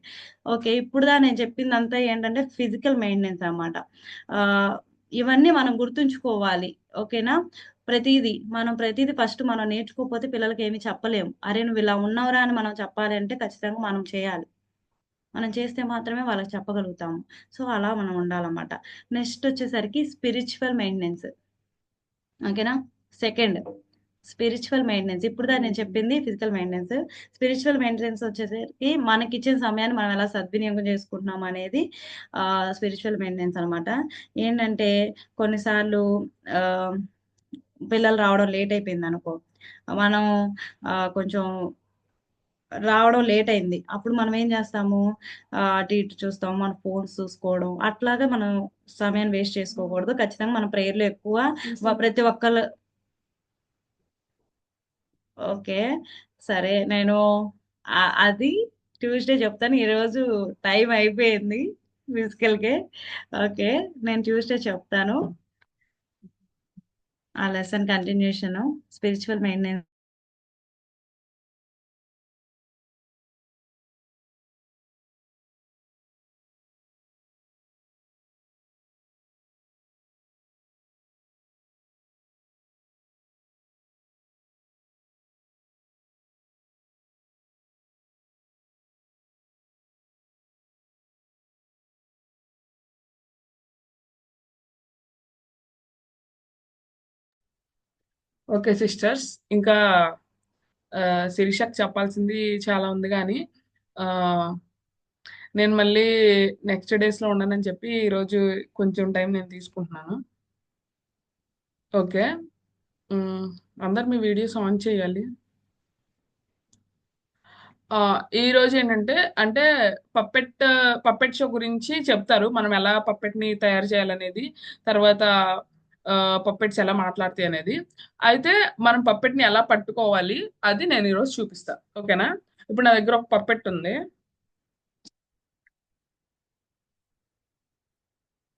Speaker 1: ఓకే. నేను చెప్పిందంతా ఏంటంటే ఫిజికల్ మెయింటెనెన్స్ అన్నమాట. ఆహ్, ఇవన్నీ మనం గుర్తుంచుకోవాలి. ఓకేనా? ప్రతీది ఫస్ట్ మనం నేర్చుకోకపోతే పిల్లలకేమి చెప్పలేము. అరే! నువ్విలా ఉన్నావురా అని మనం చెప్పాలి అంటే ఖచ్చితంగా మనం చేయాలి. మనం చేస్తే మాత్రమే వాళ్ళకి చెప్పగలుగుతాము. సో, అలా మనం ఉండాలన్నమాట. నెక్స్టొచ్చేసరికి స్పిరిచ్యువల్ మెయింటెనెన్స్. ఓకేనా? Second spiritual maintenance. నేను చెప్పింది ఫిజికల్ మెయింటెనెన్స్. స్పిరిచ్యువల్ మెయింటెనెన్స్ వచ్చేసరికి మనకిచ్చిన సమయాన్ని మనం ఎలా సద్వినియోగం చేసుకుంటున్నాం అనేది స్పిరిచ్యువల్ మెయింటెనెన్స్ అనమాట. ఏంటంటే కొన్నిసార్లు ఆహ్, పిల్లలు రావడం లేట్ అయిపోయిందనుకో, మనం కొంచెం రావడం లేట్ అయింది. అప్పుడు మనం ఏం చేస్తాము, అటు ఇటు చూస్తాము. మన ఫోన్స్ చూసుకోవడం అట్లాగా మనం సమయాన్ని వేస్ట్ చేసుకోకూడదు. ఖచ్చితంగా మన ప్రేయర్‌లో ఎక్కువ ప్రతి ఒక్కళ్ళు ఓకే. సరే. నేను అది ట్యూస్‌డే చెప్తాను. ఈరోజు టైం అయిపోయింది మ్యూజికల్‌కే. ఓకే. నేను ట్యూస్‌డే చెప్తాను. ఆ lesson continuation spiritual maintenance
Speaker 3: okay sisters. ఇంకా శిరీషకి చెప్పాల్సింది చాలా ఉంది కానీ నేను మళ్ళీ నెక్స్ట్ డేస్లో ఉండనని చెప్పి ఈరోజు కొంచెం టైం నేను తీసుకుంటున్నాను. ఓకే. అందరు మీ వీడియోస్ ఆన్ చేయాలి. ఈ రోజు ఏంటంటే అంటే పప్పెట్ పప్పెట్ షో గురించి చెప్తారు. మనం ఎలా పప్పెట్ని తయారు చేయాలనేది, తర్వాత పప్పెట్స్ ఎలా మాట్లాడతాయి అనేది. అయితే మనం పప్పెట్ని ఎలా పట్టుకోవాలి అది నేను ఈరోజు చూపిస్తా. ఓకేనా? ఇప్పుడు నా దగ్గర ఒక పప్పెట్ ఉంది.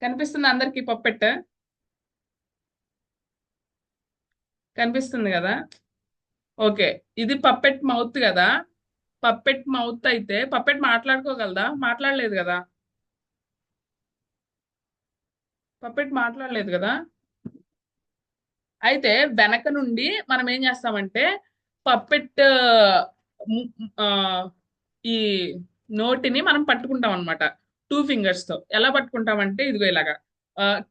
Speaker 3: కనిపిస్తుంది అందరికి పప్పెట్? కనిపిస్తుంది కదా? ఓకే. ఇది పప్పెట్ మౌత్ కదా? పప్పెట్ మౌత్ అయితే పప్పెట్ మాట్లాడుకోగలదా? మాట్లాడలేదు కదా? పప్పెట్ మాట్లాడలేదు కదా? అయితే వెనక నుండి మనం ఏం చేస్తామంటే పప్పెట్ ఆ, ఈ నోటిని మనం పట్టుకుంటాం అనమాట. 2 ఫింగర్స్ తో. ఎలా పట్టుకుంటామంటే ఇదిగో ఇలాగా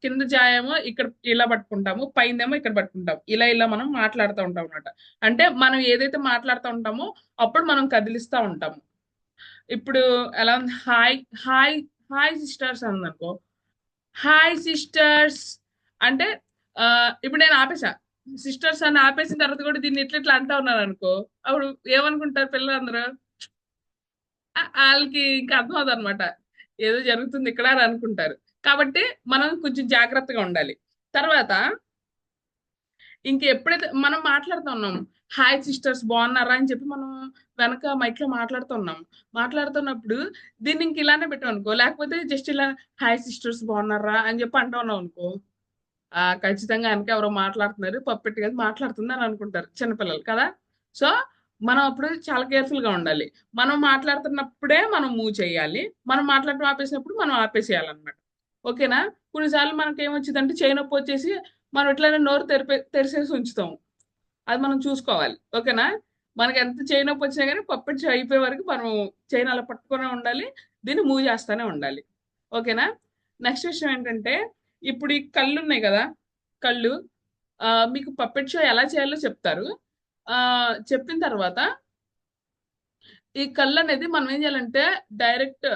Speaker 3: కింద జాయేమో ఇక్కడ ఇలా పట్టుకుంటాము, పైనేమో ఇక్కడ పట్టుకుంటాం. ఇలా ఇలా మనం మాట్లాడుతూ ఉంటాం అనమాట. అంటే మనం ఏదైతే మాట్లాడుతూ ఉంటామో అప్పుడు మనం కదిలిస్తూ ఉంటాము. ఇప్పుడు ఎలా ఉంది, హాయ్ హాయ్ హాయ్ సిస్టర్స్ అందనుకో, హాయ్ సిస్టర్స్ అంటే ఇప్పుడు నేను ఆపేసా, సిస్టర్స్ అని ఆపేసిన తర్వాత కూడా దీన్ని ఇట్లా ఇట్లా అంటా ఉన్నాను అనుకో, అప్పుడు ఏమనుకుంటారు పిల్లలందరూ? వాళ్ళకి ఇంకా అర్థం అవుతుంది అనమాట, ఏదో జరుగుతుంది ఇక్కడ అని అనుకుంటారు. కాబట్టి మనం కొంచెం జాగ్రత్తగా ఉండాలి. తర్వాత ఇంక ఎప్పుడైతే మనం మాట్లాడుతున్నాం, హాయ్ సిస్టర్స్ బాగున్నారా అని చెప్పి మనం వెనక మైక్ లో మాట్లాడుతున్నాం, మాట్లాడుతున్నప్పుడు దీన్ని ఇంక ఇలానే పెట్టాం అనుకో, లేకపోతే జస్ట్ ఇలా హాయ్ సిస్టర్స్ బాగున్నారా అని చెప్పి అంటా ఉన్నాం అనుకో, ఖచ్చితంగా వెనక ఎవరో మాట్లాడుతున్నారు, పప్పెట్టి కదా మాట్లాడుతుంది అని అనుకుంటారు చిన్నపిల్లలు కదా. సో మనం అప్పుడు చాలా కేర్ఫుల్ గా ఉండాలి. మనం మాట్లాడుతున్నప్పుడే మనం మూవ్ చేయాలి, మనం మాట్లాడటం ఆపేసినప్పుడు మనం ఆపేసేయాలన్నమాట. ఓకేనా. కొన్నిసార్లు మనకి ఏమొచ్చిందంటే చేయి నొప్పి వచ్చేసి మనం ఎట్లయినా నోరు తెరిసేసి ఉంచుతాం. అది మనం చూసుకోవాలి. ఓకేనా. మనకి ఎంత చేయి నొప్పి వచ్చినా కానీ పప్పెట్ షో అయిపోయే వరకు మనం చైన్ అలా పట్టుకునే ఉండాలి. దీన్ని మూవ్ చేస్తానే ఉండాలి. ఓకేనా. నెక్స్ట్ విషయం ఏంటంటే ఇప్పుడు ఈ కళ్ళు ఉన్నాయి కదా, కళ్ళు మీకు పప్పెట్ షో ఎలా చేయాలో చెప్తారు. చెప్పిన తర్వాత ఈ కళ్ళు అనేది మనం ఏం చేయాలంటే డైరెక్ట్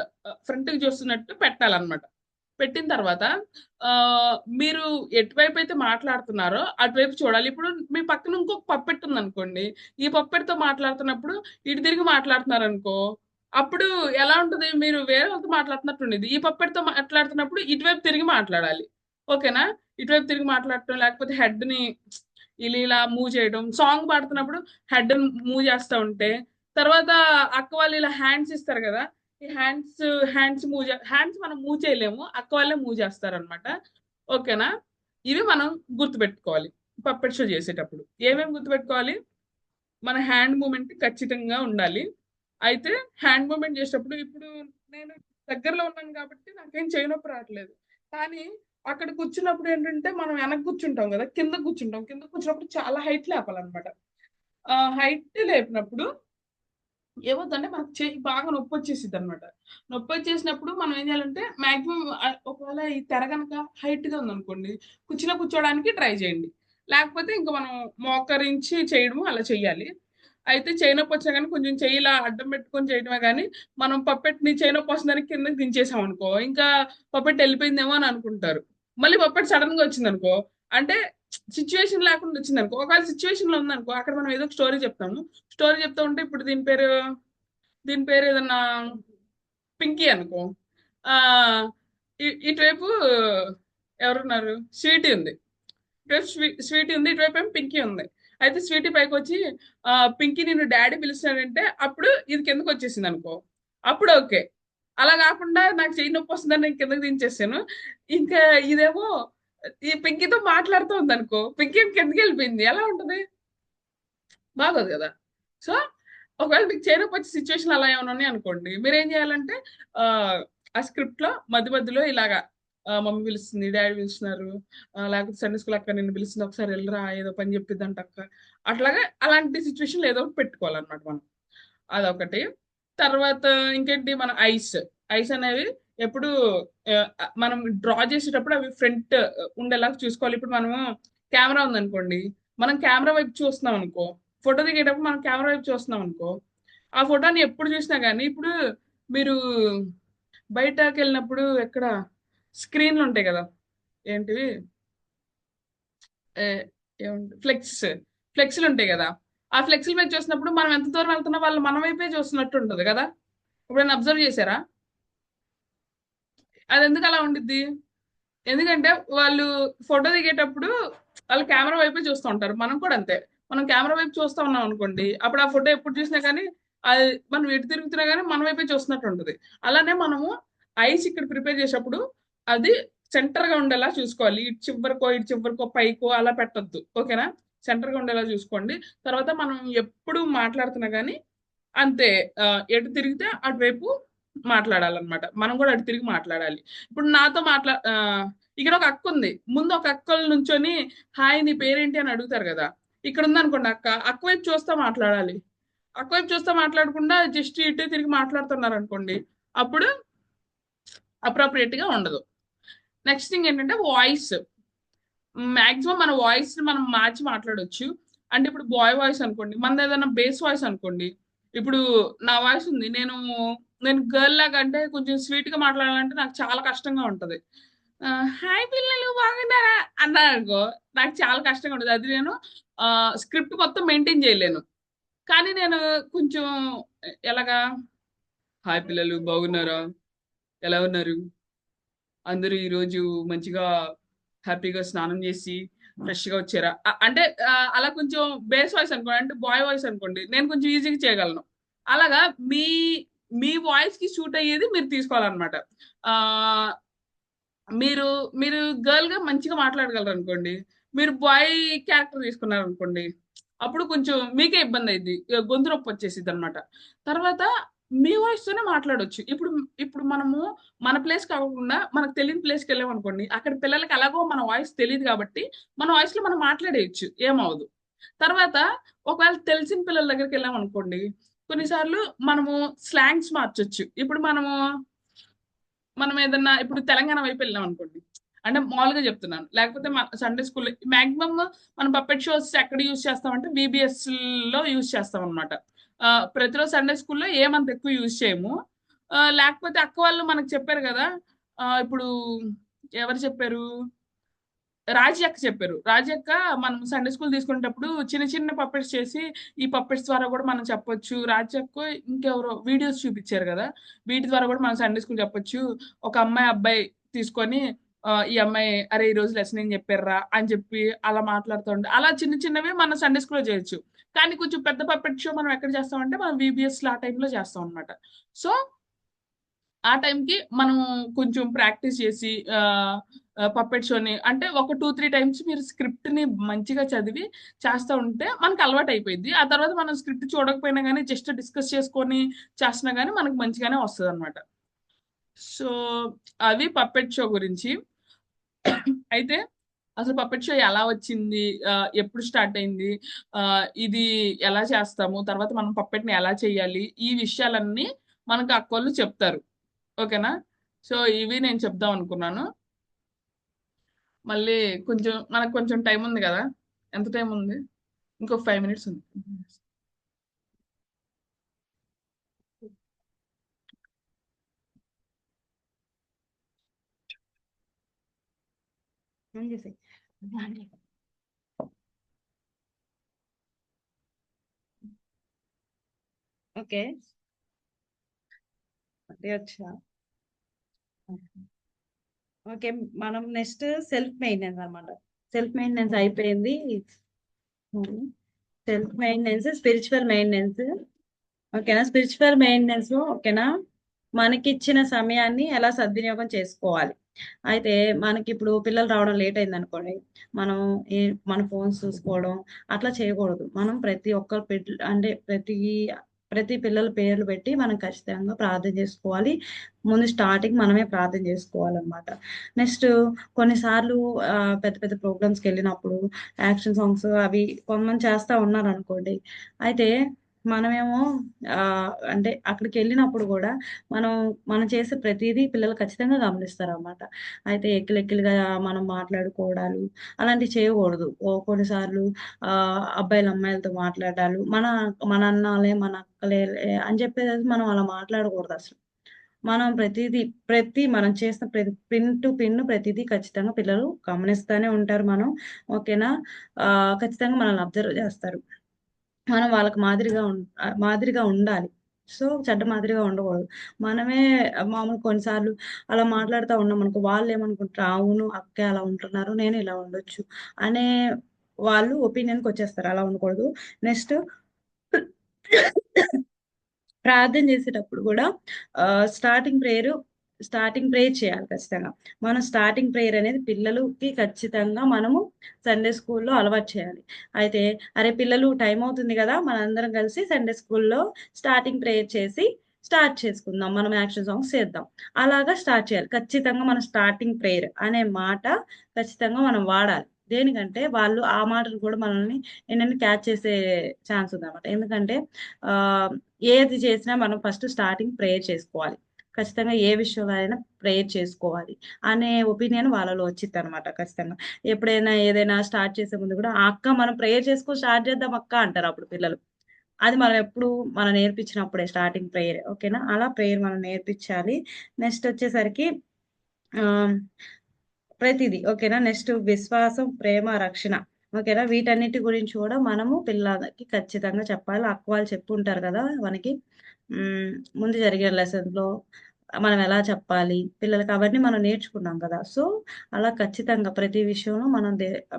Speaker 3: ఫ్రంట్కి చూస్తున్నట్టు పెట్టాలన్నమాట. పెట్టిన తర్వాత ఆ, మీరు ఎటువైపు అయితే మాట్లాడుతున్నారో అటువైపు చూడాలి. ఇప్పుడు మీ పక్కన ఇంకొక పప్పెట్ ఉంది అనుకోండి, ఈ పప్పెట్తో మాట్లాడుతున్నప్పుడు ఇటు తిరిగి మాట్లాడుతున్నారు అనుకో, అప్పుడు ఎలా ఉంటుంది, మీరు వేరే వాళ్ళతో మాట్లాడుతున్నట్టు ఉండేది. ఈ పప్పెట్తో మాట్లాడుతున్నప్పుడు ఇటువైపు తిరిగి మాట్లాడాలి. ఓకేనా. ఇటువైపు తిరిగి మాట్లాడటం, లేకపోతే హెడ్ని ఇలా ఇలా మూవ్ చేయడం, సాంగ్ పాడుతున్నప్పుడు హెడ్ మూవ్ చేస్తూ ఉంటే, తర్వాత అక్క వాళ్ళు ఇలా హ్యాండ్స్ ఇస్తారు కదా, ఈ హ్యాండ్స్ మనం మూవ్ చేయలేము, అక్క వాళ్ళే మూవ్ చేస్తారనమాట. ఓకేనా. ఇవి మనం గుర్తుపెట్టుకోవాలి పప్పెట్ షో చేసేటప్పుడు. ఏమేమి గుర్తుపెట్టుకోవాలి, మన హ్యాండ్ మూమెంట్ ఖచ్చితంగా ఉండాలి. అయితే హ్యాండ్ మూమెంట్ చేసేటప్పుడు ఇప్పుడు నేను దగ్గరలో ఉన్నాను కాబట్టి నాకేం చేయనొప్పి రావట్లేదు. కానీ అక్కడ కూర్చున్నప్పుడు ఏంటంటే మనం వెనక్కి కూర్చుంటాం కదా, కింద కూర్చున్నప్పుడు చాలా హైట్ లేపాలన్నమాట. హైట్ లేపినప్పుడు ఏమవుతుందంటే మనకు చేయి బాగా నొప్పి వచ్చేసిద్ది అనమాట. నొప్పి వచ్చేసినప్పుడు మనం ఏం చేయాలంటే మాక్సిమం ఒకవేళ ఈ తెర కనుక హైట్ గా ఉందనుకోండి, కూర్చోడానికి ట్రై చేయండి. లేకపోతే ఇంకా మనం మోకరించి చేయడము అలా చెయ్యాలి. అయితే చేయి నొప్పి వచ్చినా కానీ కొంచెం చెయ్యి ఇలా అడ్డం పెట్టుకొని చేయడమే కానీ, మనం పప్పెట్ని చేయి నొప్పి వస్తుందని కిందకి దించేసాం అనుకో, ఇంకా పప్పెట్ వెళ్ళిపోయిందేమో అని అనుకుంటారు. మళ్ళీ పప్పెట్ సడన్ గా వచ్చింది అనుకో, అంటే సిచ్యువేషన్ లేకుండా వచ్చింది అనుకో, ఒకవేళ సిచ్యువేషన్ లో ఉందనుకో అక్కడ మనం ఏదో ఒక స్టోరీ చెప్తాము. స్టోరీ చెప్తా ఉంటే ఇప్పుడు దీని పేరు ఏదన్నా పింకీ అనుకో, ఆ ఇటువైపు ఎవరున్నారు, స్వీటీ ఉంది. ఇటువైపు స్వీటీ ఉంది, ఇటువైపు ఏమో పింకీ ఉంది. అయితే స్వీటీ పైకి వచ్చి పింకీ నిన్ను డాడీ పిలుస్తాడంటే అప్పుడు ఇది కిందకు వచ్చేసింది అనుకో, అప్పుడు ఓకే. అలా కాకుండా నాకు చెయ్యి నొప్పి వస్తుందని నేను కిందకి దించేసాను, ఇంకా ఇదేమో ఈ పింకీతో మాట్లాడుతూ ఉంది అనుకో, పింకీ కిందకి వెళ్ళిపోయింది, ఎలా ఉంటది, బాగోదు కదా. సో ఒకవేళ మీకు చేరుకు వచ్చే సిచ్యువేషన్ అలా ఏమైనా ఉన్నాయి అనుకోండి, మీరు ఏం చేయాలంటే ఆ ఆ స్క్రిప్ట్ లో మధ్య మధ్యలో ఇలాగా మమ్మీ పిలుస్తుంది, డాడీ పిలుస్తున్నారు, లేకపోతే సండే స్కూల్ అక్క నిన్ను పిలుస్తుంది, ఒకసారి వెళ్ళరా ఏదో పని చెప్పిద్దంట అక్క, అట్లాగా అలాంటి సిచ్యువేషన్ ఏదో ఒకటి పెట్టుకోవాలన్నమాట మనం. అదొకటి. తర్వాత ఇంకేంటి, మన ఐస్ అనేవి ఎప్పుడు ఆ, మనం డ్రా చేసేటప్పుడు అవి ఫ్రంట్ ఉండేలాగా చూసుకోవాలి. ఇప్పుడు మనము కెమెరా ఉందనుకోండి, మనం కెమెరా వైపు చూస్తున్నాం అనుకో, ఫోటో దిగేటప్పుడు మనం కెమెరా వైపు చూస్తున్నాం అనుకో, ఆ ఫోటోని ఎప్పుడు చూసినా కానీ, ఇప్పుడు మీరు బయటకు వెళ్ళినప్పుడు ఎక్కడ స్క్రీన్లు ఉంటాయి కదా, ఏంటివి ఫ్లెక్స్లు ఉంటాయి కదా, ఆ ఫ్లెక్స్ల మీద చూసినప్పుడు మనం ఎంత దూరం వెళ్తున్నా వాళ్ళు మన వైపే చూస్తున్నట్టు ఉంటుంది కదా. ఎప్పుడైనా అబ్జర్వ్ చేశారా? అది ఎందుకు అలా ఉండిద్ది, ఎందుకంటే వాళ్ళు ఫోటో దిగేటప్పుడు వాళ్ళు కెమెరా వైపే చూస్తూ ఉంటారు. మనం కూడా అంతే, మనం కెమెరా వైపు చూస్తూ ఉన్నాం అనుకోండి, అప్పుడు ఆ ఫోటో ఎప్పుడు చూసినా కానీ అది మనం ఎటు తిరుగుతున్నా కానీ మన వైపే చూస్తున్నట్టు ఉంటుంది. అలానే మనము ఐస్ ఇక్కడ ప్రిపేర్ చేసేటప్పుడు అది సెంటర్ గా ఉండేలా చూసుకోవాలి. ఇటు చివరికో పైకో అలా పెట్టొద్దు. ఓకేనా. సెంటర్ గా ఉండేలా చూసుకోండి. తర్వాత మనం ఎప్పుడు మాట్లాడుతున్నా కానీ అంతే, ఎటు తిరిగితే అటువైపు మాట్లాడాలన్నమాట. మనం కూడా అటు తిరిగి మాట్లాడాలి. ఇప్పుడు నాతో ఇక్కడ ఒక అక్క ఉంది, ముందు ఒక అక్కలు నుంచొని హాయ్ నీ పేరేంటి అని అడుగుతారు కదా, ఇక్కడ ఉందనుకోండి అక్క వైపు చూస్తా మాట్లాడాలి. అక్క వైపు చూస్తా మాట్లాడకుండా జస్ట్ ఇటు తిరిగి మాట్లాడుతున్నారు అనుకోండి, అప్పుడు అప్రోప్రియేట్ గా ఉండదు. నెక్స్ట్ థింగ్ ఏంటంటే వాయిస్. మాక్సిమం మన వాయిస్ మనం మార్చి మాట్లాడొచ్చు. అంటే ఇప్పుడు బాయ్ వాయిస్ అనుకోండి, మనది ఏదైనా బేస్ వాయిస్ అనుకోండి, ఇప్పుడు నా వాయిస్ ఉంది, నేను గర్ల్ లాగా అంటే కొంచెం స్వీట్ గా మాట్లాడాలంటే నాకు చాలా కష్టంగా ఉంటది. హాయ్ పిల్లలు బాగున్నారా అన్నారు అనుకో, నాకు చాలా కష్టంగా ఉంటుంది. అది నేను స్క్రిప్ట్ మొత్తం మెయింటైన్ చేయలేను. కానీ నేను కొంచెం ఎలాగా, హాయ్ పిల్లలు బాగున్నారా, ఎలా ఉన్నారు, అందరూ ఈరోజు మంచిగా హ్యాపీగా స్నానం చేసి ఫ్రెష్ గా వచ్చారా అంటే అలా కొంచెం బేస్ వాయిస్ అనుకోండి, అంటే బాయ్ వాయిస్ అనుకోండి, నేను కొంచెం ఈజీగా చేయగలను. అలాగా మీ మీ వాయిస్ కి సూట్ అయ్యేది మీరు తీసుకోవాలన్నమాట. ఆ మీరు మీరు గర్ల్ గా మంచిగా మాట్లాడగలరు అనుకోండి, మీరు బాయ్ క్యారెక్టర్ తీసుకున్నారు అనుకోండి, అప్పుడు కొంచెం మీకే ఇబ్బంది అయింది, గొంతు నొప్పి వచ్చేసిద్ది అనమాట. తర్వాత మీ వాయిస్ తోనే మాట్లాడొచ్చు. ఇప్పుడు ఇప్పుడు మనము మన ప్లేస్ కాకుండా మనకు తెలియని ప్లేస్‌కి వెళ్ళామనుకోండి. అక్కడ పిల్లలకి ఎలాగో మన వాయిస్ తెలీదు కాబట్టి, మన వాయిస్‌లో మనం మాట్లాడేయొచ్చు. ఏమవ్వదు. తర్వాత ఒకవేళ తెలిసిన పిల్లల దగ్గరికెళ్ళామనుకోండి, కొన్నిసార్లు మనము స్లాంగ్స్ మార్చొచ్చు. ఇప్పుడు మనం ఏదన్నా ఇప్పుడు తెలంగాణ వైపు వెళ్ళామనుకోండి. అంటే మామూలుగా చెప్తున్నాను. లేకపోతే సండే స్కూల్‌లో మాక్సిమం మనం పప్పెట్ షోస్ ఎక్కడ యూజ్ చేస్తామంటే వీబీఎస్‌లో యూజ్ చేస్తామనమాట. ప్రతిరోజు సండే స్కూల్‌లో ఏమంత ఎక్కువ యూజ్ చేయము. లేకపోతే అక్క వాళ్ళు మనకు చెప్పారు గదా! ఇప్పుడు ఎవరు చెప్పారు? రాజీ అక్క చెప్పారు. రాజీ అక్క మనం సండే స్కూల్ తీసుకునేటప్పుడు చిన్న చిన్న పప్పెట్స్ చేసి, ఈ పప్పెట్స్ ద్వారా గూడా మనం చెప్పొచ్చు. రాజీ అక్కో ఇంకెవరో వీడియోస్ చూపిచ్చారు గదా! వీటి ద్వారా గూడా మనం సండే స్కూల్ చెప్పొచ్చు. ఒక అమ్మాయి, అబ్బాయి తీసుకొని ఈ అమ్మాయి "అరే! ఈరోజు లెసన్ ఏం చెప్పార్రా" అని చెప్పి అలా మాట్లాడుతూ ఉంటే, అలా చిన్న చిన్నవి మనం సండే స్కూల్‌లో చేయొచ్చు. కానీ కొంచెం పెద్ద పప్పెట్ షో మనం ఎక్కడ చేస్తామంటే, మనం వీబీఎస్‌లో ఆ టైంలో చేస్తాం అనమాట. సో ఆ టైంకి మనం కొంచెం ప్రాక్టీస్ చేసి పప్పెట్ షోని అంటే ఒక 2, 3 టైమ్స్ మీరు స్క్రిప్ట్‌ని మంచిగా చదివి చేస్తా ఉంటే మనకు అలవాటయిపోయిద్ది. ఆ తర్వాత మనం స్క్రిప్ట్ చూడకపోయినా గానీ జస్ట్ డిస్కస్ చేసుకొని చేస్తున్నా గానీ మనకు మంచిగానే వస్తదనమాట. సో, అవి పప్పెట్ షో గురించి. అయితే అసలు పప్పెట్ షో ఎలా వచ్చింది? ఎప్పుడు స్టార్ట్ అయింది? ఇది ఎలా చేస్తాము? తర్వాత మనం పప్పెట్‌ని ఎలా చేయాలి? ఈ విషయాలన్నీ మనకు అక్కోళ్ళు చెప్తారు. ఓకేనా? సో, ఇవి నేను చెప్దాం అనుకున్నాను. మళ్ళీ మనకు కొంచెం టైం ఉంది గదా! ఎంత టైం ఉంది? ఇంకొక 5 మినిట్స్ ఉంది.
Speaker 1: ఏం చేసాయి ఓకే. అది వచ్చా ఓకే. మనం నెక్స్ట్ సెల్ఫ్ మెయింటెనెన్స్ అనమాట. సెల్ఫ్ మెయింటెనెన్స్ అయిపోయింది. Self maintenance, spiritual maintenance. ఓకేనా? స్పిరిచువల్ మెయింటెనెన్స్ ఓకేనా? మనకిచ్చిన సమయాన్ని ఎలా సద్వినియోగం చేసుకోవాలి. అయితే మనకిప్పుడు పిల్లలు రావడం లేట్ అయిందనుకోండి, మనం ఏ మన ఫోన్స్ చూసుకోవడం అట్లా చేయకూడదు. మనం ప్రతి ఒక్క అంటే ప్రతి పిల్లల పేర్లు పెట్టి మనం ఖచ్చితంగా ప్రార్థన చేసుకోవాలి. ముందు స్టార్టింగ్ మనమే ప్రార్థన చేసుకోవాలనమాట. నెక్స్ట్ కొన్నిసార్లు పెద్ద పెద్ద ప్రోగ్రామ్స్‌కెళ్ళినప్పుడు యాక్షన్ సాంగ్స్ అవి కొంతమంది చేస్తా ఉన్నారనుకోండి. అయితే మనమేమో అంటే అక్కడికెళ్ళినప్పుడు గూడా మనం మనం చేసే ప్రతీదీ పిల్లలు ఖచ్చితంగా గమనిస్తారనమాట. అయితే ఎక్కిలెక్కిలుగా మనం మాట్లాడుకోవడాలు అలాంటివి చేయకూడదు. కొన్నిసార్లు అబ్బాయిలు అమ్మాయిలతో మాట్లాడాలు, మన అన్నాలే, మన అక్కలేలే అని చెప్పేసి మనం అలా మాట్లాడకూడదసలు. మనం మనం చేసిన పిన్ టు పిన్ ప్రతీదీ ఖచ్చితంగా పిల్లలు గమనిస్తానే ఉంటారు ఓకేనా? ఖచ్చితంగా మనల్ని అబ్జర్వ్ జేస్తారు. మనం వాళ్ళకి మాదిరిగా ఉండాలి. సో, చెడ్డ మాదిరిగా ఉండకూడదు. మనమే మామూలు కొన్నిసార్లు అలా మాట్లాడుతా ఉన్నామనుకో, వాళ్ళేమనుకుంటారు, అవును అక్కే అలా ఉంటున్నారు, నేను ఇలా ఉండొచ్చు అనే వాళ్ళు ఒపీనియన్‌కొచ్చేస్తారు. అలా ఉండకూడదు. నెక్స్ట్ ప్రార్థన చేసేటప్పుడు గూడా ఆహ్, స్టార్టింగ్ ప్రేయరు స్టార్టింగ్ ప్రేయర్ చేయాలి ఖచ్చితంగా. మనం స్టార్టింగ్ ప్రేయర్ అనేది పిల్లలకి ఖచ్చితంగా మనము సండే స్కూల్‌లో అలవాటు చేయాలి. అయితే అరే! పిల్లలు టైం అవుతుంది గదా! మనందరం కలిసి సండే స్కూల్‌లో స్టార్టింగ్ ప్రేయర్ చేసి స్టార్ట్ చేసుకుందాం. మనం యాక్షన్ సాంగ్స్ చేద్దాం. అలాగా స్టార్ట్ చేయాలి. ఖచ్చితంగా మనం స్టార్టింగ్ ప్రేయర్ అనే మాట ఖచ్చితంగా మనం వాడాలి. దేనికంటే వాళ్ళు ఆ మాటలు కూడా మనల్ని ఏంటంటే క్యాచ్ చేసే ఛాన్స్ ఉందన్నమాట. ఎందుకంటే ఆహ్, ఏది చేసినా మనం ఫస్ట్ స్టార్టింగ్ ప్రేయర్ చేసుకోవాలి. ఖచ్చితంగా ఏ విషయంలో అయినా ప్రేయర్ చేసుకోవాలి అనే ఒపీనియన్ వాళ్ళలో వచ్చిద్దనమాట ఖచ్చితంగా. ఎప్పుడైనా ఏదైనా స్టార్ట్ చేసే ముందు గూడా, అక్క మనం ప్రేయర్ చేసుకొని స్టార్ట్ చేద్దాం అక్క అంటారప్పుడు పిల్లలు. అది మనం ఎప్పుడు మనం నేర్పించినప్పుడే స్టార్టింగ్ ప్రేయర్. ఓకేనా? అలా ప్రేయర్ మనం నేర్పించాలి. నెక్స్ట్ వచ్చేసరికి ఆహ్, ప్రతీదీ ఓకేనా? నెక్స్ట్ విశ్వాసం, ప్రేమ, రక్షణ. ఓకేనా? వీటన్నిటి గురించి కూడా మనము పిల్లలకి ఖచ్చితంగా చెప్పాలి. అక్క వాళ్ళు చెప్పుంటారు కదా! మనకి. హ్మ్. ముందు జరిగిన లెసన్‌లో మనం ఎలా చెప్పాలి, పిల్లలకి అవన్నీ మనం నేర్చుకున్నాం కదా! సో, అలా ఖచ్చితంగా ప్రతి విషయంలో మనం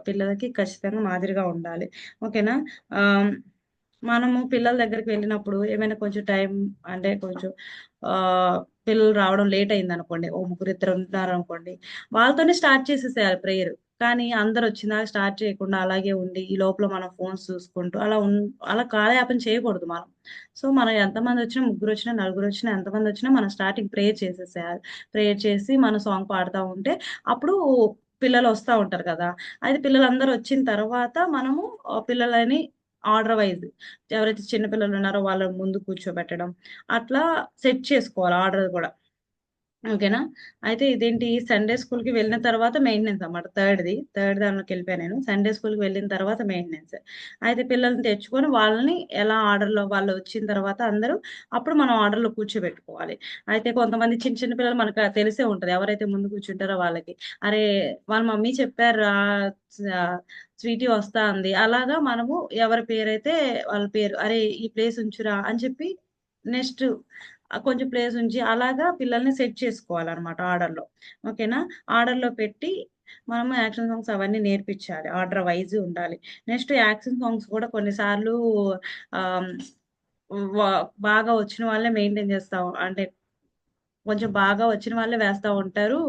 Speaker 1: పిల్లలకి ఖచ్చితంగా మాదిరిగా ఉండాలి. ఓకేనా? ఆహ్, మనము పిల్లల దగ్గరికి వెళ్ళినప్పుడు ఏమైనా కొంచెం టైం అంటే కొంచెం ఆహ్ పిల్లలు రావడం లేట్ అయింది అనుకోండి, ఓ ముగ్గురు ఇద్దరు ఉంటారు అనుకోండి, వాళ్ళతోనే స్టార్ట్ చేసేసేయాలి ప్రేయర్. కానీ అందరు వచ్చిందాక స్టార్ట్ చేయకుండా అలాగే ఉండి ఈ లోపల మనం ఫోన్స్ చూసుకుంటూ అలా కాలయాపన చేయకూడదు మనం. సో మనం ఎంతమంది వచ్చినా, ముగ్గురు వచ్చినా, నలుగురు వచ్చినా, ఎంతమంది వచ్చినా మనం స్టార్టింగ్ ప్రేయర్ చేసేసేయాలి. ప్రేయర్ చేసి మన సాంగ్ పాడుతూ ఉంటే అప్పుడు పిల్లలు వస్తా ఉంటారు కదా. అయితే పిల్లలందరూ వచ్చిన తర్వాత మనము పిల్లలని ఆర్డర్ వైజ్ ఎవరైతే చిన్న పిల్లలు ఉన్నారో వాళ్ళ ముందు కూర్చోబెట్టడం, అట్లా సెట్ చేసుకోవాలి ఆర్డర్ కూడా. ఓకేనా? అయితే ఇదేంటి, సండే స్కూల్‌కి వెళ్ళిన తర్వాత మెయింటెనెన్స్ అన్నమాట. థర్డ్ దాంట్లోకెళ్ళిపోయా నేను. సండే స్కూల్‌కి వెళ్ళిన తర్వాత మెయింటెనెన్స్. అయితే పిల్లల్ని తెచ్చుకొని వాళ్ళని ఎలా ఆర్డర్‌లో వాళ్ళు వచ్చిన తర్వాత అందరూ అప్పుడు మనం ఆర్డర్‌లో కూర్చోబెట్టుకోవాలి. అయితే కొంతమంది చిన్న చిన్న పిల్లలు మనకు తెలిసే ఉంటది. ఎవరైతే ముందు కూర్చుంటారో వాళ్ళకి. అరే! వాళ్ళ మమ్మీ చెప్పారురా, స స్వీటీ వస్తా అంది. అలాగా మనము ఎవరి పేరైతే వాళ్ళ పేరు, అరే! ఈ ప్లేస్ ఉంచురా అని చెప్పి నెక్స్ట్ కొంచెం ప్లేస్ ఉంచి అలాగా పిల్లల్ని సెట్ చేసుకోవాలనమాట ఆర్డర్‌లో. ఓకేనా? ఆర్డర్‌లో పెట్టి మనము యాక్షన్ సాంగ్స్ అవన్నీ నేర్పించాలి. ఆర్డర్ వైస్ ఉండాలి. నెక్స్ట్ యాక్షన్ సాంగ్స్ కూడా కొన్ని సార్లు ఆహ్, వ బాగా వచ్చిన వాళ్ళే మెయింటైన్ చేస్తాం. అంటే కొంచెం బాగా వచ్చిన వాళ్ళే వేస్తా ఉంటారు.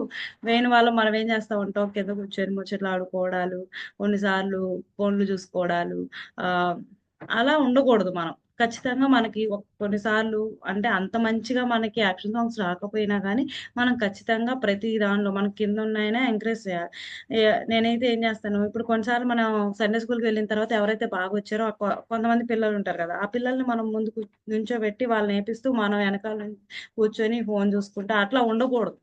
Speaker 1: వేయని వాళ్ళు మనం ఏం చేస్తా ఉంటాం, కింద కూర్చొని ముచ్చట్లాడుకోవడాలు, కొన్నిసార్లు ఫోన్‌లు చూసుకోవడాలు, ఆహ్, అలా ఉండకూడదు మనం. ఖచ్చితంగా మనకి కొన్నిసార్లు అంటే అంత మంచిగా మనకి యాక్షన్ సాంగ్స్ రాకపోయినా గానీ, మనం ఖచ్చితంగా ప్రతి దానిలో మన కిందున్నాయనే ఎంకరేజ్ చేయాలి. నేనైతే ఏం చేస్తాను, ఇప్పుడు కొన్నిసార్లు మనం సండే స్కూల్‌కి వెళ్ళిన తర్వాత ఎవరైతే బాగొచ్చారో కొంతమంది పిల్లలుంటారు గదా. ఆ పిల్లల్ని మనం ముందు నుంచోబెట్టి వాళ్ళని ఏపిస్తూ మనం వెనకాల కూర్చొని ఫోను చూసుకుంటా అట్లా ఉండకూడదు.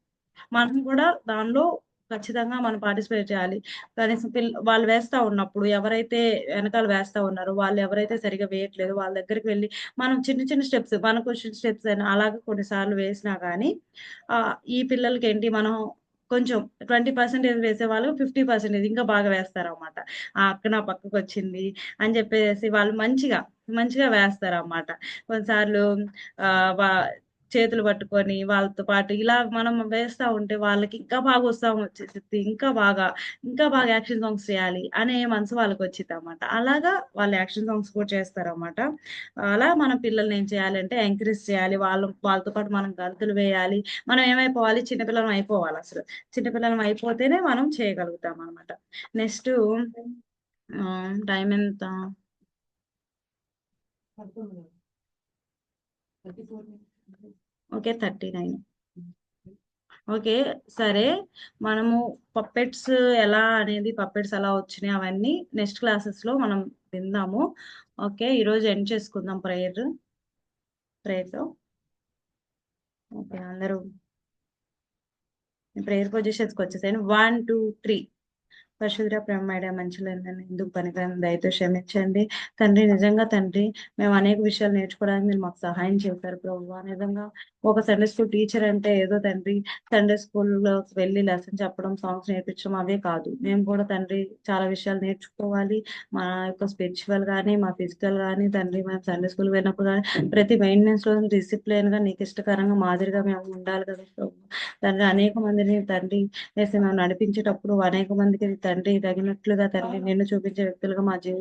Speaker 1: మనం కూడా దానిలో ఖచ్చితంగా మనం పార్టిసిపేట్ చేయాలి. కనీసం వాళ్ళు వేస్తా ఉన్నప్పుడు ఎవరైతే వెనకాల వేస్తా ఉన్నారో, వాళ్ళు ఎవరైతే సరిగ్గా వేయట్లేదో వాళ్ళ దగ్గరికి వెళ్లి మనం చిన్న చిన్న స్టెప్స్, మనకొచ్చిన స్టెప్స్ అని అలాగా కొన్ని సార్లు వేసినా గానీ ఈ పిల్లలకేంటి మనం కొంచెం 20% వేసేవాళ్ళు 50% ఇంకా బాగా వేస్తారనమాట. ఆ అక్క నా పక్కకొచ్చింది అని చెప్పేసి వాళ్ళు మంచిగా వేస్తారనమాట. కొన్నిసార్లు ఆహ్, వా చేతులు పట్టుకొని వాళ్ళతో పాటు ఇలా మనం వేస్తా ఉంటే వాళ్ళకి ఇంకా బాగా ఉత్సాహం వచ్చేసిద్ది. ఇంకా బాగా యాక్షన్ సాంగ్స్ చేయాలి అనే మనసు వాళ్ళకొచ్చిద్దనమాట. అలాగా వాళ్ళు యాక్షన్ సాంగ్స్ కూడా చేస్తారనమాట. అలా మన పిల్లల్ని ఏం చేయాలంటే ఎంకరేజ్ చేయాలి. వాళ్ళతో పాటు మనం గంతులు వేయాలి. మనం ఏమైపోవాలి, చిన్న పిల్లలం అయిపోవాలసలు. చిన్న పిల్లలం అయిపోతేనే మనం చేయగలుగుతామనమాట. నెక్స్టు టైం ఎంత? ఓకే. 39. ఓకే. సరే. మనము పప్పెట్స్ ఎలా వచ్చినాయి అవన్నీ నెక్స్ట్ క్లాసెస్‌లో మనం విందాము. ఓకే. ఈరోజు ఎండ్ చేసుకుందాం ప్రేయర్‌తో. ఓకే. అందరూ ప్రేయర్ పొజిషన్స్‌కొచ్చేసేయండి. 1, 2, 3. పరిశుద్ధ ప్రేమమేడ మంచులందని ఎందుకు పనికిరాని దయతో క్షమించండి. తండ్రి, నిజంగా తండ్రి, మేము అనేక విషయాలు నేర్చుకోవడానికి మీరు మాకు సహాయం చేశారు ప్రభువా. నిజంగా ఒక సండే స్కూల్ టీచర్ అంటే ఏదో తండ్రి సండే స్కూల్‌లోకి వెళ్లి లెసన్ చెప్పడం, సాంగ్స్ నేర్పించడం అవే కాదు. మేము కూడా తండ్రి చాలా విషయాలు నేర్చుకోవాలి. మా యొక్క స్పిరిచ్యువల్ గాని, మా ఫిజికల్ గాని తండ్రి మేము సండే స్కూల్‌కి వెళ్ళినప్పుడు గాని ప్రతి మెయింటెనెన్స్‌లోను డిసిప్లిన్‌గా నీకు ఇష్టకరంగా మాదిరిగా మేము ఉండాలి కదా ప్రభు. తండ్రి అనేక మందిని తండ్రి మేము నడిపించేటప్పుడు అనేక మందికి తండ్రి తగినట్లుగా తండ్రి నిన్ను చూపించే వ్యక్తులుగా మా జీవితం